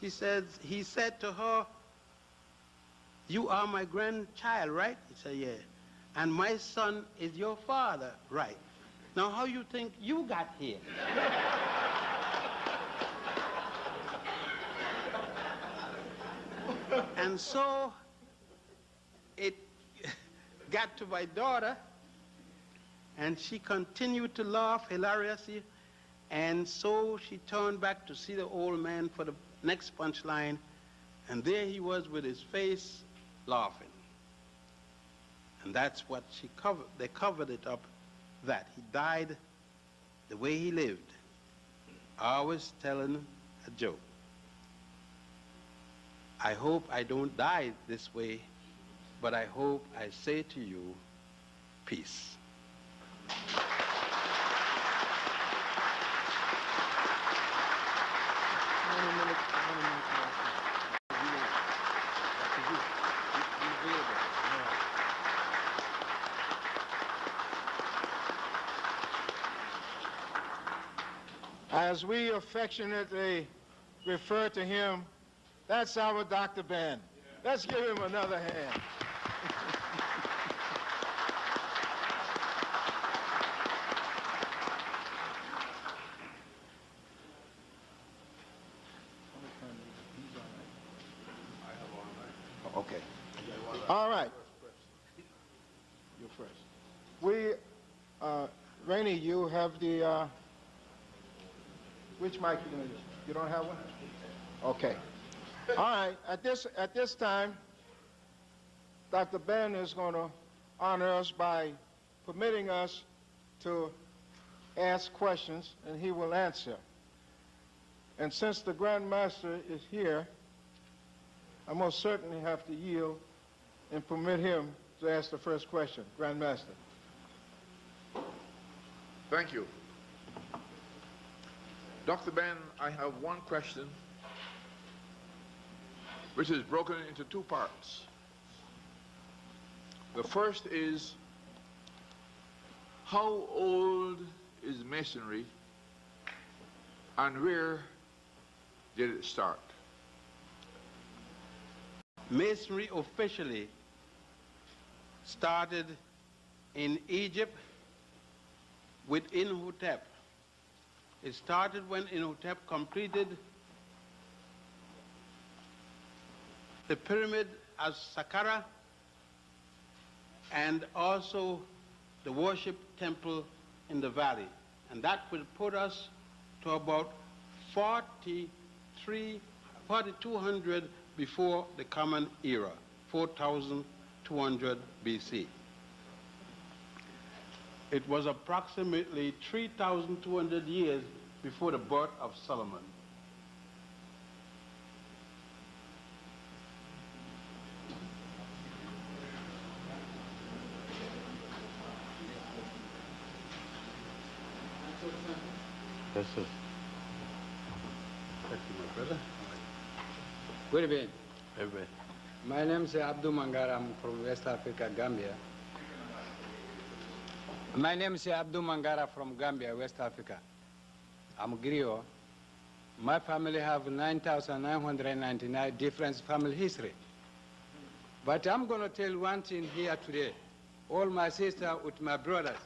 He said to her, "You are my grandchild, right?" He said, "Yeah." "And my son is your father, right? Now how you think you got here?" And so it got to my daughter, and she continued to laugh hilariously, and so she turned back to see the old man for the next punchline, and there he was with his face laughing. And that's what they covered it up, that he died the way he lived, always telling a joke. I hope I don't die this way, but I hope I say to you, peace. As we affectionately refer to him, that's our Dr. Ben. Let's give him another hand. Okay. All right. You're first. Rainey, you have the, which mic you going to use? You don't have one? Okay. All right. At this time, Dr. Ben is going to honor us by permitting us to ask questions, and he will answer. And since the Grand Master is here, I most certainly have to yield and permit him to ask the first question. Grand Master. Thank you. Dr. Ben, I have one question which is broken into two parts. The first is, how old is Masonry, and where did it start? Masonry officially started in Egypt with Imhotep. It started when Imhotep completed the pyramid as Saqqara and also the worship temple in the valley. And that will put us to about 4,200 before the Common Era, 4,200 BC. It was approximately 3,200 years before the birth of Solomon. Yes, sir. Thank you, my brother. Good evening. Everybody. My name is Abdul Mangara. I'm from West Africa, Gambia. My name is Abdul Mangara from Gambia, West Africa. I'm griot. My family have 9,999 different family history. But I'm going to tell one thing here today. All my sisters with my brothers.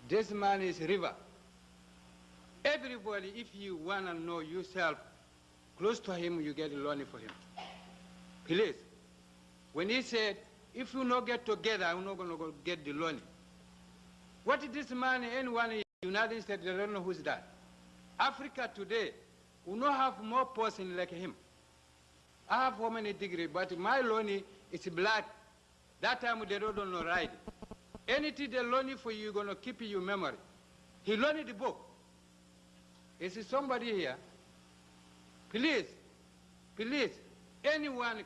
This man is river. Everybody, if you want to know yourself, close to him, you get lonely for him. Please. When he said, if you not get together, I'm not going to go get the lonely. What is this man, anyone in the United States, they don't know who's that. Africa today, we not have more person like him. I have how many degrees, but my lonely is black. That time they don't know right. Anything they lonely for you, you're going to keep in your memory. He learned the book. Is there somebody here? Please, please, anyone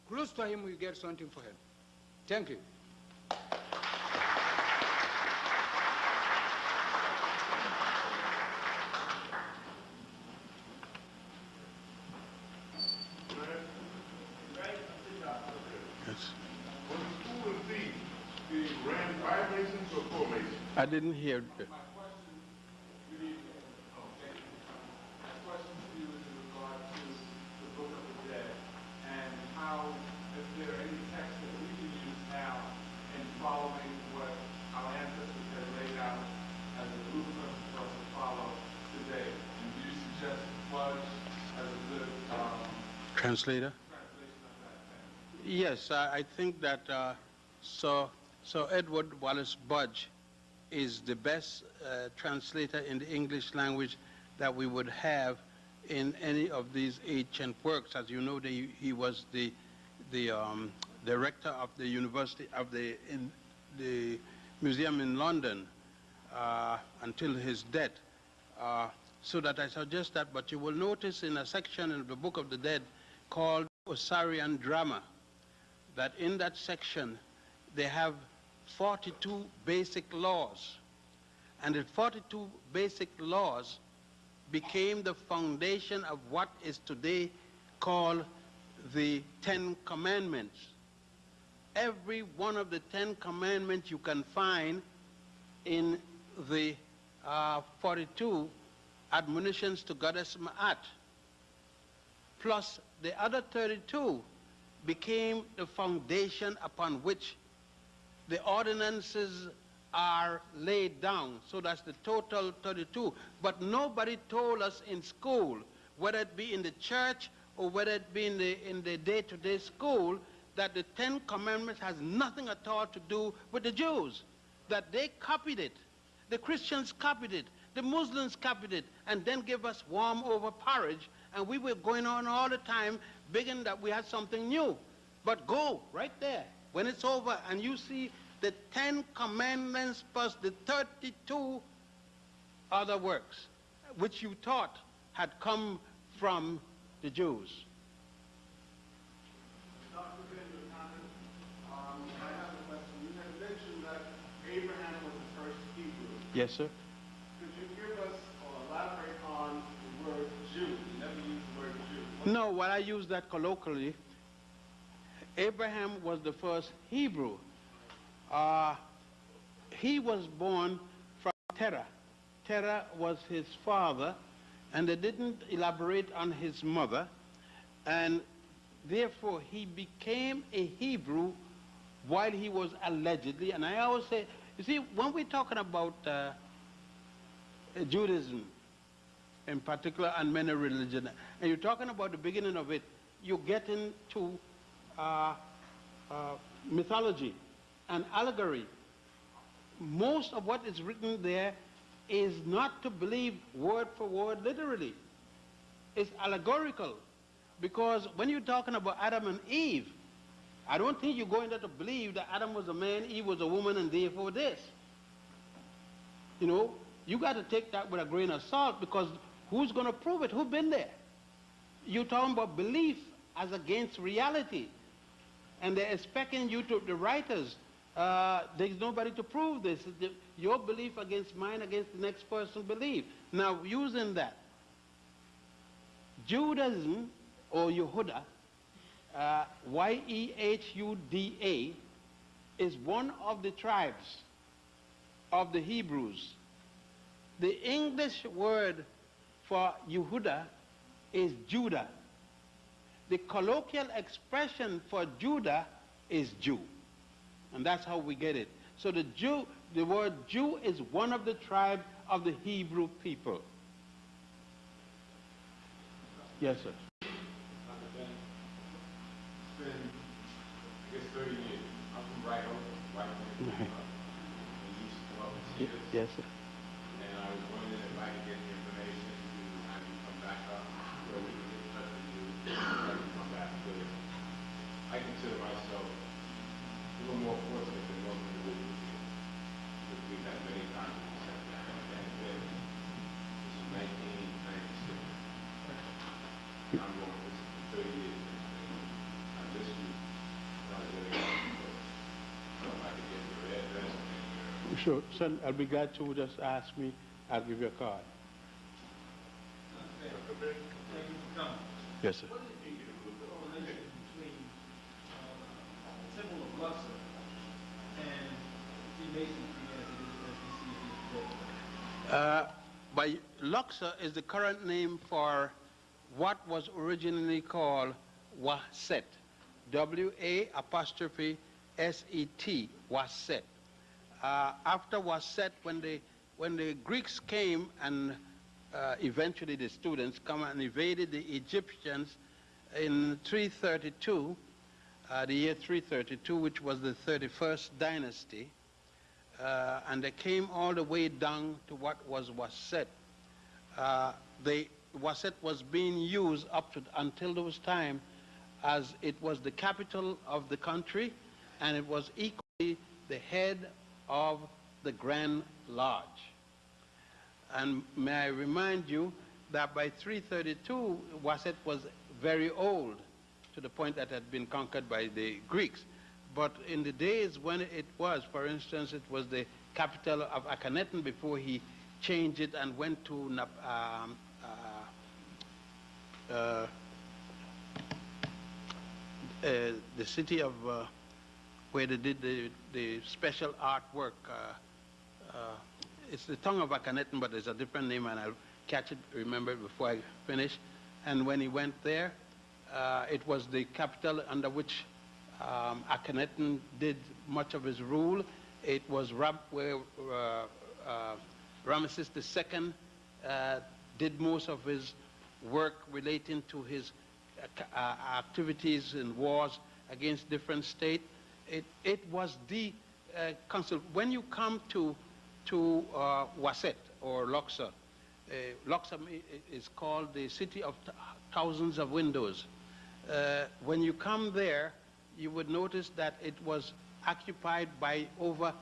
close to him will get something for him. Thank you. I didn't hear. My question, good evening. Okay. My question to you is in regard to the Book of the Dead and how, if there are any texts that we can use now in following what our ancestors had laid out as a blueprint for us to follow today. And do you suggest Fudge as a good Translator? translation of that text? Yes, I think that Sir Edward Wallace Budge is the best translator in the English language that we would have in any of these ancient works. As you know, he was the director of the university of the museum in London until his death. So that I suggest that, but you will notice in a section in the Book of the Dead called Osirian Drama, that in that section they have 42 basic laws, and the 42 basic laws became the foundation of what is today called the 10 Commandments. Every one of the 10 Commandments you can find in the 42 admonitions to Goddess Ma'at, plus the other 32 became the foundation upon which the ordinances are laid down. So that's the total 32. But nobody told us in school, whether it be in the church or whether it be in the day-to-day school, that the 10 Commandments has nothing at all to do with the Jews, that they copied it. The Christians copied it. The Muslims copied it, and then gave us warm over porridge, and we were going on all the time, begging that we had something new. But go right there, when it's over, and you see the 10 Commandments plus the 32 other works, which you thought had come from the Jews. Dr. Jochannan, I have a question. You had mentioned that Abraham was the first Hebrew. Yes, sir. Could you give us or elaborate on the word Jew? You never used the word Jew. No, well, I use that colloquially. Abraham was the first Hebrew. He was born from Terah. Terah was his father, and they didn't elaborate on his mother, and therefore he became a Hebrew while he was allegedly, and I always say, you see, when we're talking about Judaism in particular and many religions, and you're talking about the beginning of it, you get into mythology and allegory. Most of what is written there is not to believe word for word literally. It's allegorical, because when you're talking about Adam and Eve, I don't think you're going there to believe that Adam was a man, Eve was a woman, and therefore this. You know, you got to take that with a grain of salt, because who's going to prove it? Who's been there? You're talking about belief as against reality, and they're expecting you to, the writers, there's nobody to prove this. Your belief against mine, against the next person's belief. Now, using that, Judaism, or Yehuda, Y-E-H-U-D-A, is one of the tribes of the Hebrews. The English word for Yehuda is Judah. The colloquial expression for Judah is Jew. And that's how we get it. So the word Jew is one of the tribes of the Hebrew people. Yes, sir. It's been, I guess, 30 years. I'm from Rigo, White Man. We used to come up and see us. Yes, sir. And I was wondering if I could get the information to have you come back up, where we can get in touch with you, and come back. Because I consider myself a little more fortunate than most individuals here. Because we've had many times to set down and this is 1996. I'm going with this for 30 years. I miss you. I was really so if I could get your address and your... Sure, son, I'll be glad to. Just ask me, I'll give you a card. Yes, sir. What is the correlation between the Temple of Luxor and Freemasonry as we see it today? By Luxor is the current name for what was originally called Waset. W-A-apostrophe S-E-T, Waset. After Waset, when the Greeks came and eventually the students come and invaded the Egyptians in 332, the year 332, which was the 31st dynasty, and they came all the way down to what was Waset. Waset was being used up to until those time as it was the capital of the country, and it was equally the head of the Grand Lodge. And may I remind you that by 332, Waset was very old, to the point that it had been conquered by the Greeks. But in the days when it was, for instance, it was the capital of Akhenaten before he changed it and went to the city of where they did the special artwork. It's the tongue of Akhenaten, but there's a different name, and I'll catch it, remember it before I finish. And when he went there, it was the capital under which Akhenaten did much of his rule. It was where Ramesses II did most of his work relating to his activities in wars against different states. It was the council. When you come to Waset or Luxor, Luxor is called the city of thousands of windows. When you come there, you would notice that it was occupied by over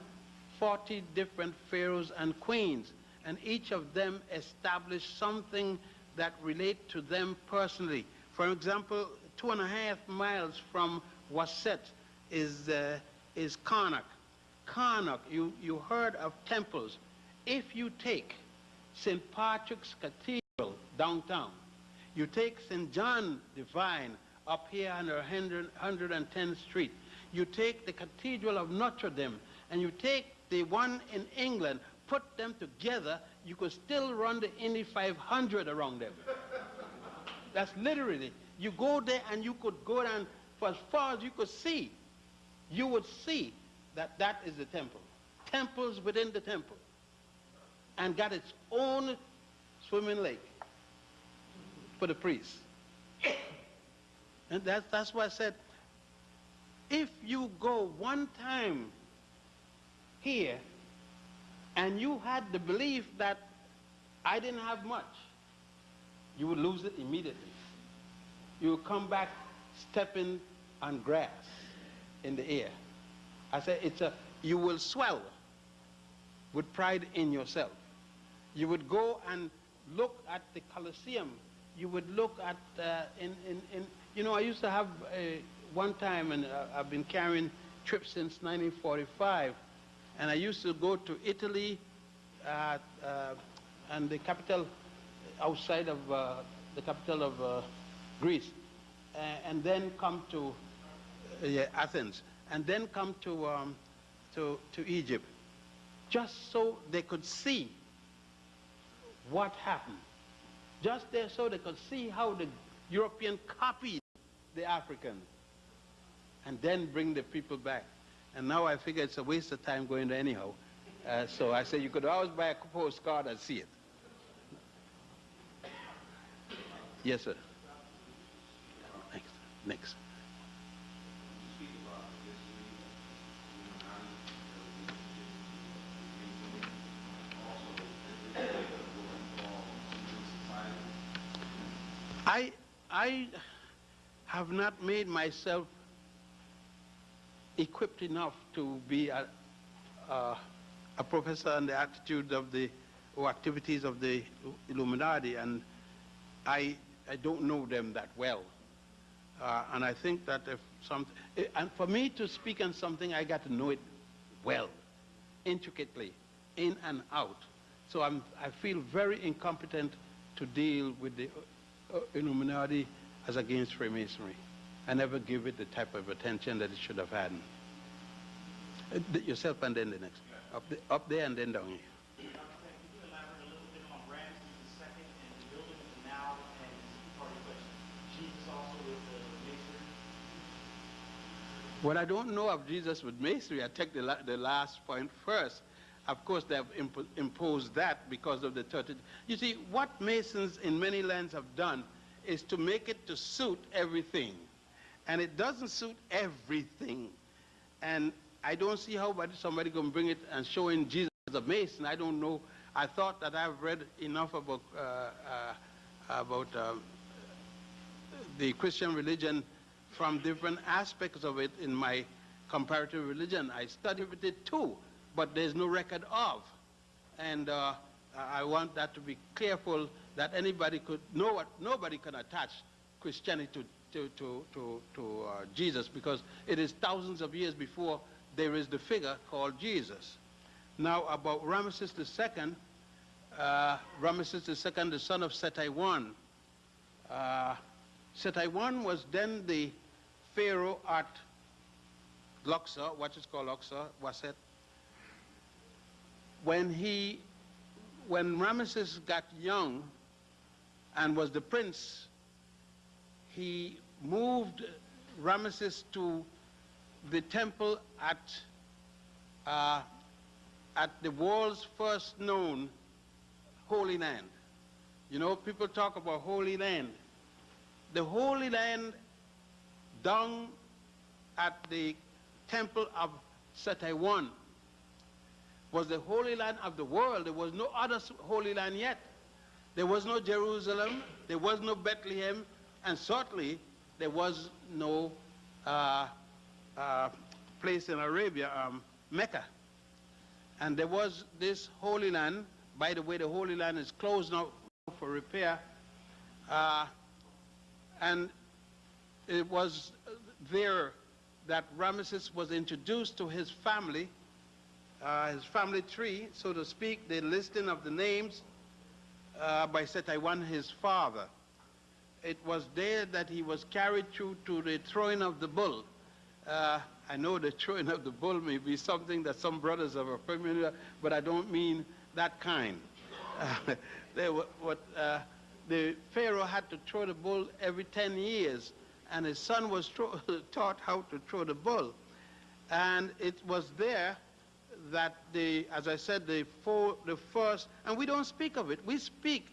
40 different pharaohs and queens, and each of them established something that relate to them personally. For example, 2.5 miles from Waset is Karnak. Karnak, you heard of temples. If you take St. Patrick's Cathedral downtown, you take St. John Divine up here on 110th Street, you take the Cathedral of Notre Dame, and you take the one in England, put them together, you could still run the Indy 500 around them. That's literally, you go there and you could go down for as far as you could see. You would see that that is the temple. Temples within the temple. And got its own swimming lake for the priests. And that's why I said, if you go one time here and you had the belief that I didn't have much, you would lose it immediately. You would come back stepping on grass in the air. I said, you will swell with pride in yourself. You would go and look at the Colosseum. You would look at, you know, I used to have one time, and I've been carrying trips since 1945, and I used to go to Italy and the capital outside of the capital of Greece, and then come to Athens, and then come to Egypt, just so they could see what happened. Just there so they could see how the European copied the African and then bring the people back. And now I figure it's a waste of time going there anyhow. So I say you could always buy a postcard and see it. Yes, sir. Next. I have not made myself equipped enough to be a professor on the attitude of the or activities of the Illuminati, and I don't know them that well. And I think that if and for me to speak on something, I got to know it well, intricately, in and out. So I feel very incompetent to deal with the Illuminati as against Freemasonry. I never give it the type of attention that it should have had. Yourself and then the next. Up there and then down here. Can you elaborate a little bit on Ramses II and the building of the Nile and part of the question? Jesus also with the masonry? Well, I don't know of Jesus with masonry. I take the last point first. Of course, they have imposed that because of the 30. You see, what Masons in many lands have done is to make it to suit everything. And it doesn't suit everything. And I don't see how somebody can bring it and showing Jesus as a Mason. I don't know. I thought that I've read enough about the Christian religion from different aspects of it in my comparative religion. I studied with it too, but there's no record of. And I want that to be careful that anybody could know what nobody can attach Christianity to Jesus, because it is thousands of years before there is the figure called Jesus. Now about Ramesses II, Ramesses II, the son of Seti I. Seti I was then the pharaoh at Luxor, what is called Luxor, Waset. When Ramesses got young and was the prince, he moved Ramesses to the temple at the world's first known Holy Land. You know, people talk about Holy Land. The Holy Land down at the temple of Seti I was the Holy Land of the world. There was no other Holy Land yet. There was no Jerusalem, there was no Bethlehem, and certainly there was no place in Arabia, Mecca. And there was this Holy Land. By the way, the Holy Land is closed now for repair. And it was there that Ramesses was introduced to his family tree, so to speak, the listing of the names by Seti I, his father. It was there that he was carried through to the throwing of the bull. I know the throwing of the bull may be something that some brothers are familiar, but I don't mean that kind. The Pharaoh had to throw the bull every 10 years, and his son was taught how to throw the bull. And it was there that as I said, the first, and we don't speak of it. We speak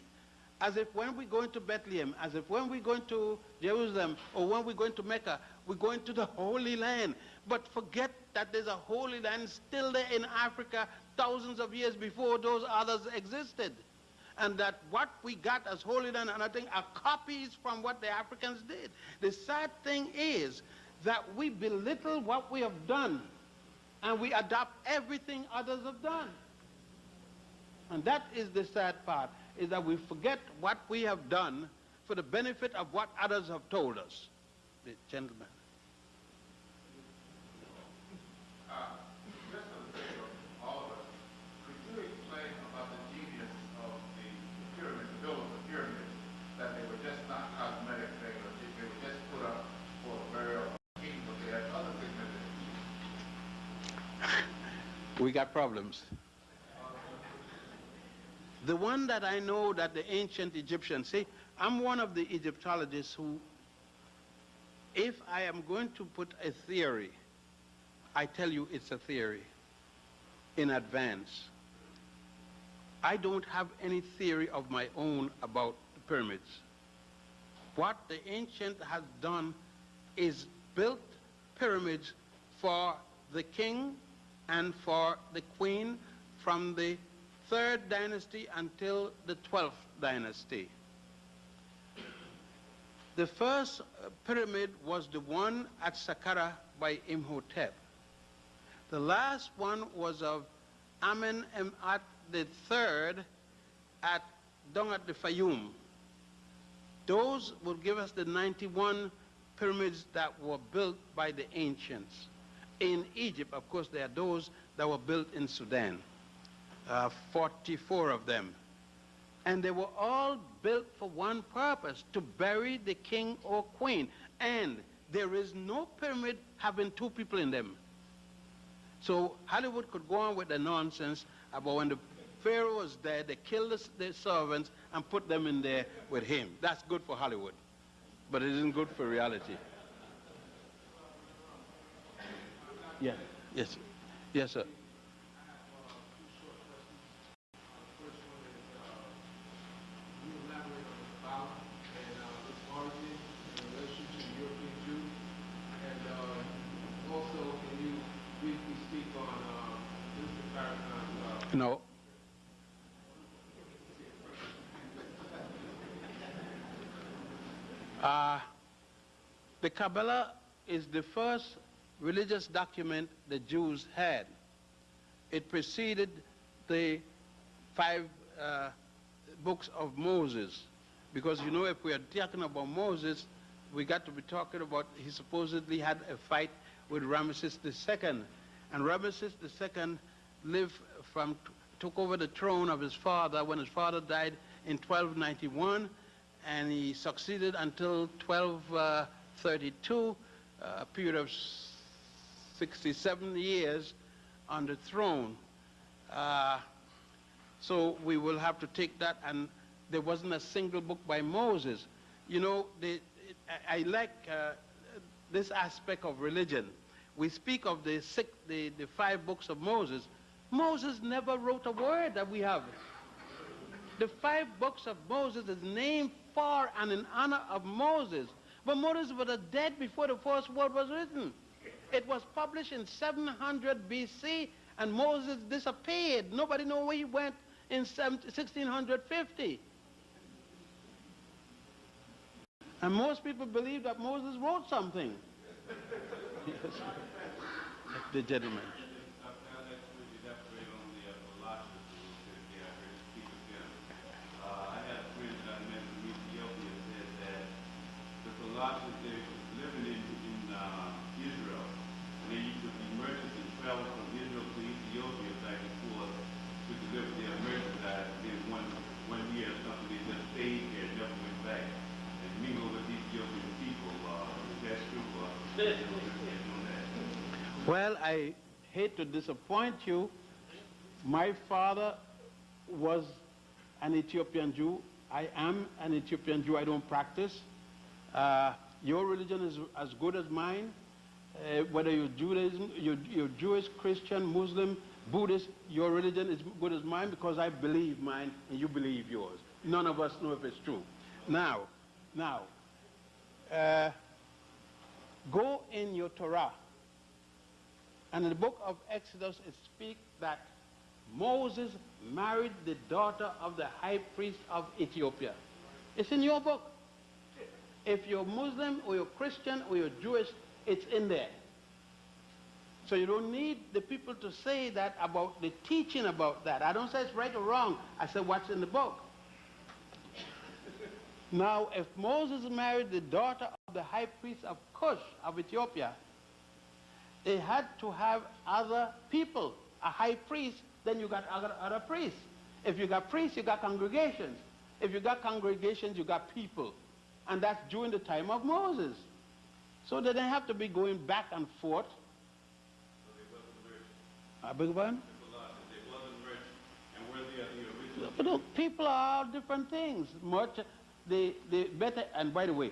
as if when we go into Bethlehem, as if when we go into Jerusalem, or when we go into Mecca, we're going to the Holy Land. But forget that there's a Holy Land still there in Africa thousands of years before those others existed. And that what we got as Holy Land, and I think, are copies from what the Africans did. The sad thing is that we belittle what we have done, and we adopt everything others have done. And that is the sad part, is that we forget what we have done for the benefit of what others have told us. The gentleman. Just for the sake of all of us, could you explain about the genius of the pyramids, the builders of pyramids, that they were just not cosmetic things, or they were just put up for the burial of kings, but they had other significance? We got problems. The one that I know that the ancient Egyptians, see, I'm one of the Egyptologists who, if I am going to put a theory, I tell you it's a theory in advance. I don't have any theory of my own about the pyramids. What the ancient has done is built pyramids for the king and for the queen from the 3rd dynasty until the 12th dynasty. The first pyramid was the one at Saqqara by Imhotep. The last one was of Amenemhat III down at the Fayum. Those will give us the 91 pyramids that were built by the ancients. In Egypt, of course, there are those that were built in Sudan, 44 of them. And they were all built for one purpose, to bury the king or queen. And there is no pyramid having 2 people in them. So Hollywood could go on with the nonsense about when the Pharaoh was dead, they killed the servants and put them in there with him. That's good for Hollywood, but it isn't good for reality. Yeah. Yes. Yes, sir. No. The Kabbalah is the first religious document the Jews had. It preceded the 5 books of Moses. Because, you know, if we are talking about Moses, we got to be talking about, he supposedly had a fight with Ramesses II. And Ramesses II took over the throne of his father when his father died in 1291, and he succeeded until 1232, a period of 67 years on the throne. So we will have to take that, and there wasn't a single book by Moses. You know, I like this aspect of religion. We speak of the 5 books of Moses. Moses never wrote a word that we have. The 5 books of Moses is named for and in honor of Moses. But Moses was dead before the first word was written. It was published in 700 BC, and Moses disappeared. Nobody knows where he went in 1650. And most people believe that Moses wrote something. Yes. The gentleman. Philosophers they was living in Israel, and they used to be merchants and travel from Israel to Ethiopia back and forth to deliver their merchandise. And then one year or something, they just stayed here and never went back and mingled with Ethiopian people. Is that true? Well, I hate to disappoint you. My father was an Ethiopian Jew. I am an Ethiopian Jew. I don't practice. Your religion is as good as mine. Whether you're Judaism, you're Jewish, Christian, Muslim, Buddhist, your religion is good as mine because I believe mine and you believe yours. None of us know if it's true. Now, go in your Torah, and in the book of Exodus it speaks that Moses married the daughter of the high priest of Ethiopia. It's in your book. If you're Muslim or you're Christian or you're Jewish, it's in there. So you don't need the people to say that about the teaching about that. I don't say it's right or wrong. I say what's in the book. Now, if Moses married the daughter of the high priest of Cush of Ethiopia, they had to have other people, a high priest, then you got other priests. If you got priests, you got congregations. If you got congregations, you got people. And that's during the time of Moses. So they didn't have to be going back and forth. So they wasn't rich. I beg your pardon? They wasn't rich. And where the original But look, people are all different things. Much they better, and by the way,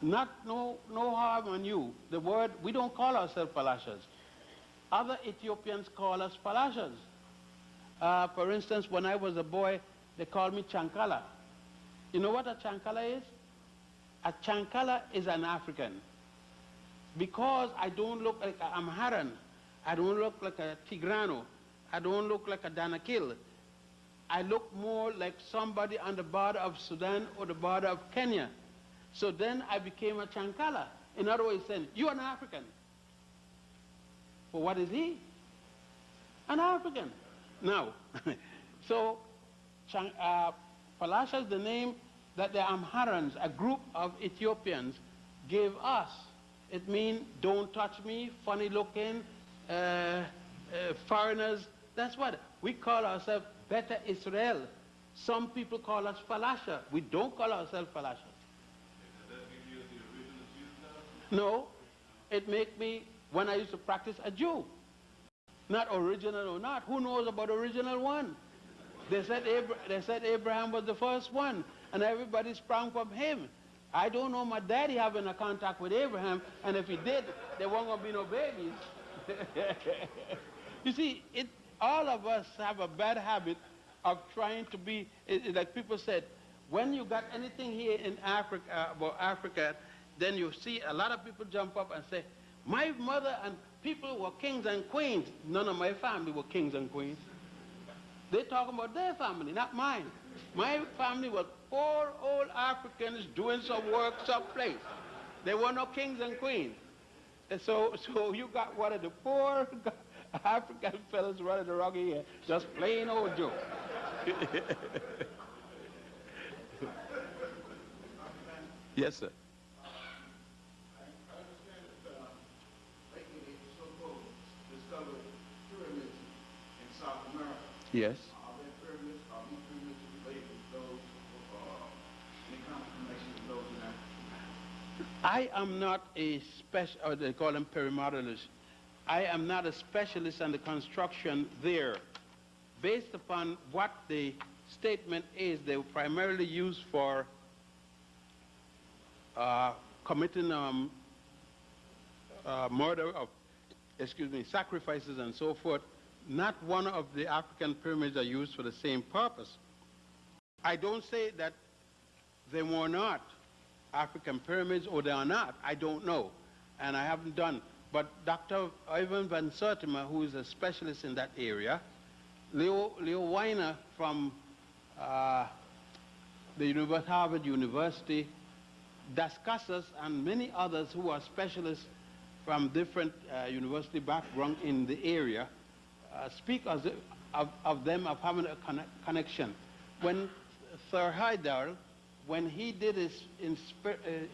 no harm on you. The word, we don't call ourselves Palashas. Other Ethiopians call us Palashas. For instance, when I was a boy, they called me Chankala. You know what a Chankala is? A Chankala is an African. Because I don't look like an Amharan, I don't look like a Tigrano, I don't look like a Danakil. I look more like somebody on the border of Sudan or the border of Kenya. So then I became a Chankala. In other words, saying, you're an African. Well, what is he? An African. Now, so Palasha is the name that the Amharans, a group of Ethiopians, gave us. It means don't touch me, funny looking, foreigners. That's what we call ourselves. Better Israel. Some people call us Palasha. We don't call ourselves Palasha. Does that give you the original Jew now? No, it make me, when I used to practice, a Jew. Not original or not. Who knows about original one? They said Abraham was the first one, and everybody sprang from him. I don't know my daddy having a contact with Abraham, and if he did, there weren't going to be no babies. You see, all of us have a bad habit of trying to be, like people said, when you got anything here in Africa, about Africa, then you see a lot of people jump up and say, my mother and people were kings and queens. None of my family were kings and queens. They're talking about their family, not mine. My family was poor old Africans doing some work someplace. There were no kings and queens. And so you got one of the poor African fellas running around here, just plain old Joe. Yes, sir. I understand that lately they so-called discovered pyramids in South America. Yes. Are these pyramids related to those, any kind of connection to those in Africa? I am not a special, or they call them perimodalists. I am not a specialist on the construction there. Based upon what the statement is, they were primarily used for committing murder of, sacrifices and so forth. Not one of the African pyramids are used for the same purpose. I don't say that they were not African pyramids or they are not. I don't know, and I haven't done. But Dr. Ivan Van Sertima, who is a specialist in that area, Leo Weiner from the Harvard University, Dascasas, and many others who are specialists from different university backgrounds in the area, speak of them of having a connection. When Sir Haidar, when he did his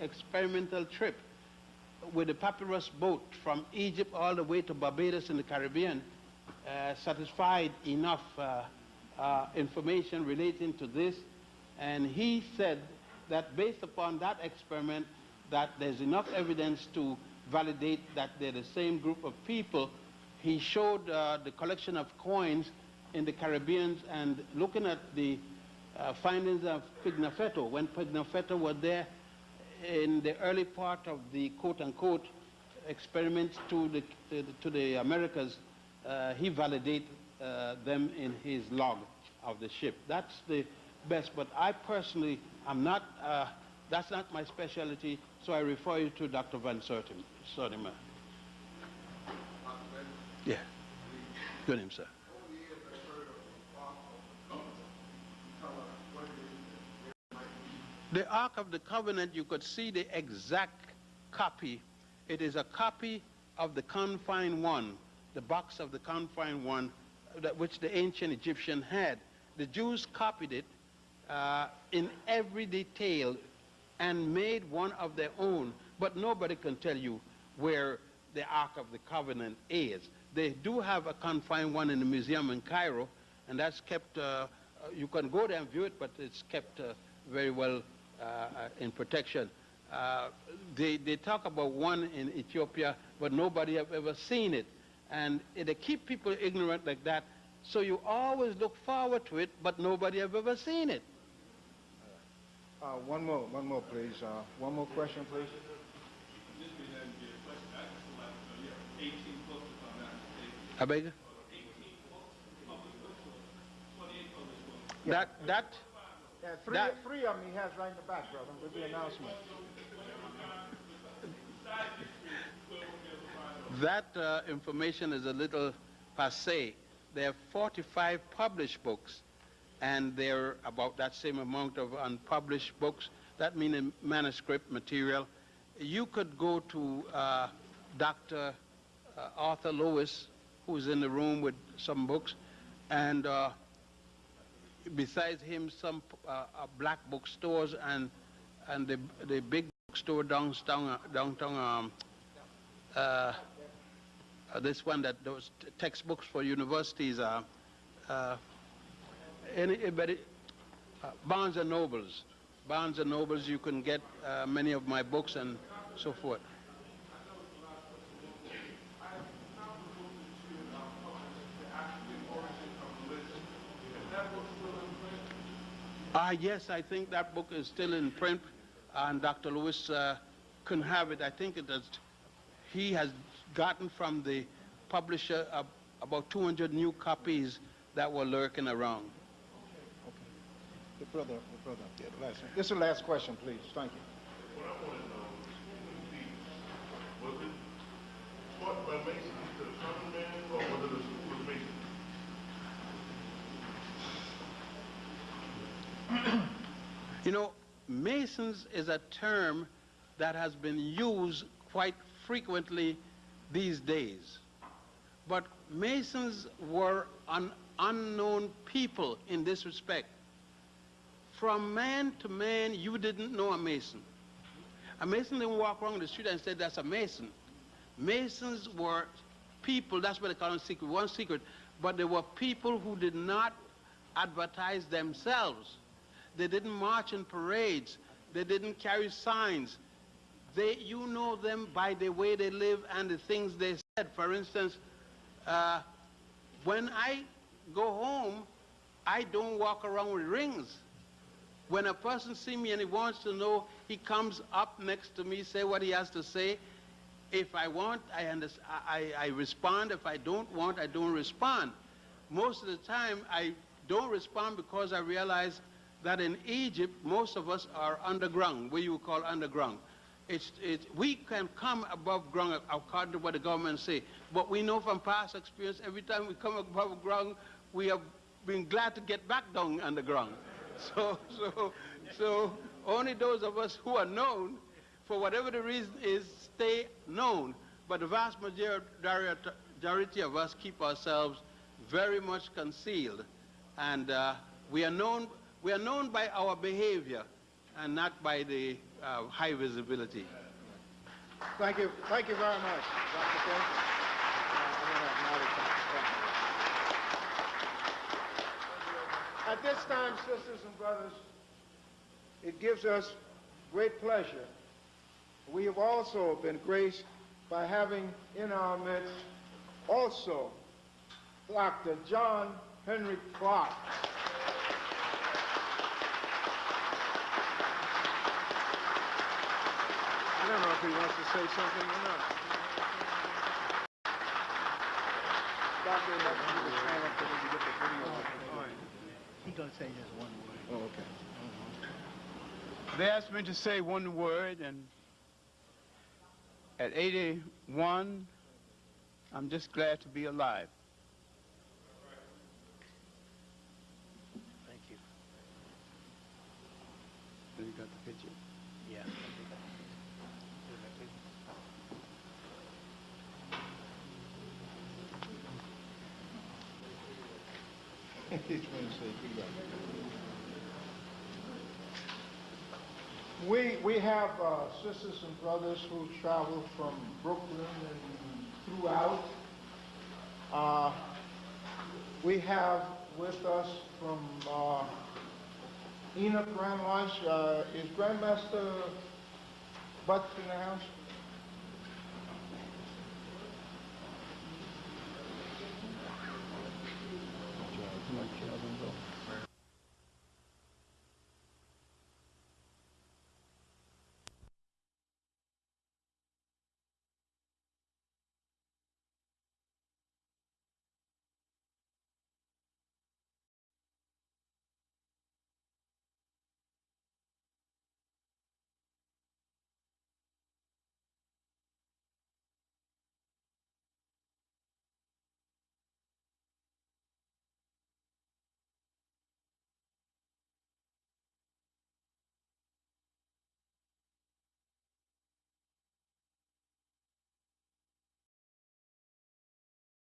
experimental trip with a papyrus boat from Egypt all the way to Barbados in the Caribbean, satisfied enough information relating to this, and he said that based upon that experiment that there's enough evidence to validate that they're the same group of people. He showed the collection of coins in the Caribbean, and looking at the findings of Pigafetta. When Pigafetta was there in the early part of the quote-unquote experiments to the Americas, he validated them in his log of the ship. That's the best, but I personally am not, that's not my specialty, so I refer you to Dr. Van Sertimer. Yeah, good name, sir. The Ark of the Covenant, you could see the exact copy. It is a copy of the confined one, the box of the confined one, which the ancient Egyptian had. The Jews copied it in every detail and made one of their own, but nobody can tell you where the Ark of the Covenant is. They do have a confined one in the museum in Cairo, and that's kept, you can go there and view it, but it's kept very well in protection. They talk about one in Ethiopia, but nobody have ever seen it. And they keep people ignorant like that, so you always look forward to it, but nobody have ever seen it. One more, please. One more question, please. This may not be a question. I just would like to know, you have 18 books, if I'm not mistaken. I beg you? 18 books, published books, or 28 published books. Yeah, three of them he has right in the back, brother, with the announcement. That information is a little passé. There are 45 published books, and there are about that same amount of unpublished books. That means manuscript material. You could go to Dr. Arthur Lewis, who's in the room with some books, and besides him, some black bookstores and the big bookstore downtown, this one that those textbooks for universities are, Barnes and Nobles. Barnes and Nobles, you can get many of my books and so forth. Yes, I think that book is still in print, and Dr. Lewis can have it. I think it is, he has gotten from the publisher about 200 new copies that were lurking around. Okay. The brother, yeah, the last one. This is the last question, please. Thank you. What I want to know was it taught by Masons to the common man, or was it a school of Masons? You know, Masons is a term that has been used quite frequently these days. But Masons were an unknown people in this respect. From man to man, you didn't know a Mason. A Mason didn't walk around the street and say, that's a Mason. Masons were people, that's what they call them secret, one secret, but they were people who did not advertise themselves. They didn't march in parades. They didn't carry signs. You know them by the way they live and the things they said. For instance, when I go home, I don't walk around with rings. When a person sees me and he wants to know, he comes up next to me, say what he has to say. If I want, I respond. If I don't want, I don't respond. Most of the time, I don't respond because I realize that in Egypt, most of us are underground, what you would call underground. We can come above ground according to what the government say, but we know from past experience, every time we come above ground, we have been glad to get back down underground. So only those of us who are known, for whatever the reason is, stay known. But the vast majority of us keep ourselves very much concealed, and we are known by our behavior and not by the high visibility. Thank you very much, Dr. King. At this time, sisters and brothers, it gives us great pleasure. We have also been graced by having in our midst also Dr. John Henry Clark. if he wants to say something or not. Doctor, I'd like you to stand up so we can get the video. He's going to say just one word. Oh, okay. They asked me to say one word, and at 81, I'm just glad to be alive. Thank you. You got the picture? Yeah. He's trying to say he got it. We have sisters and brothers who travel from Brooklyn and throughout. We have with us from Enoch Grand Lodge, is Grandmaster Butts in the house?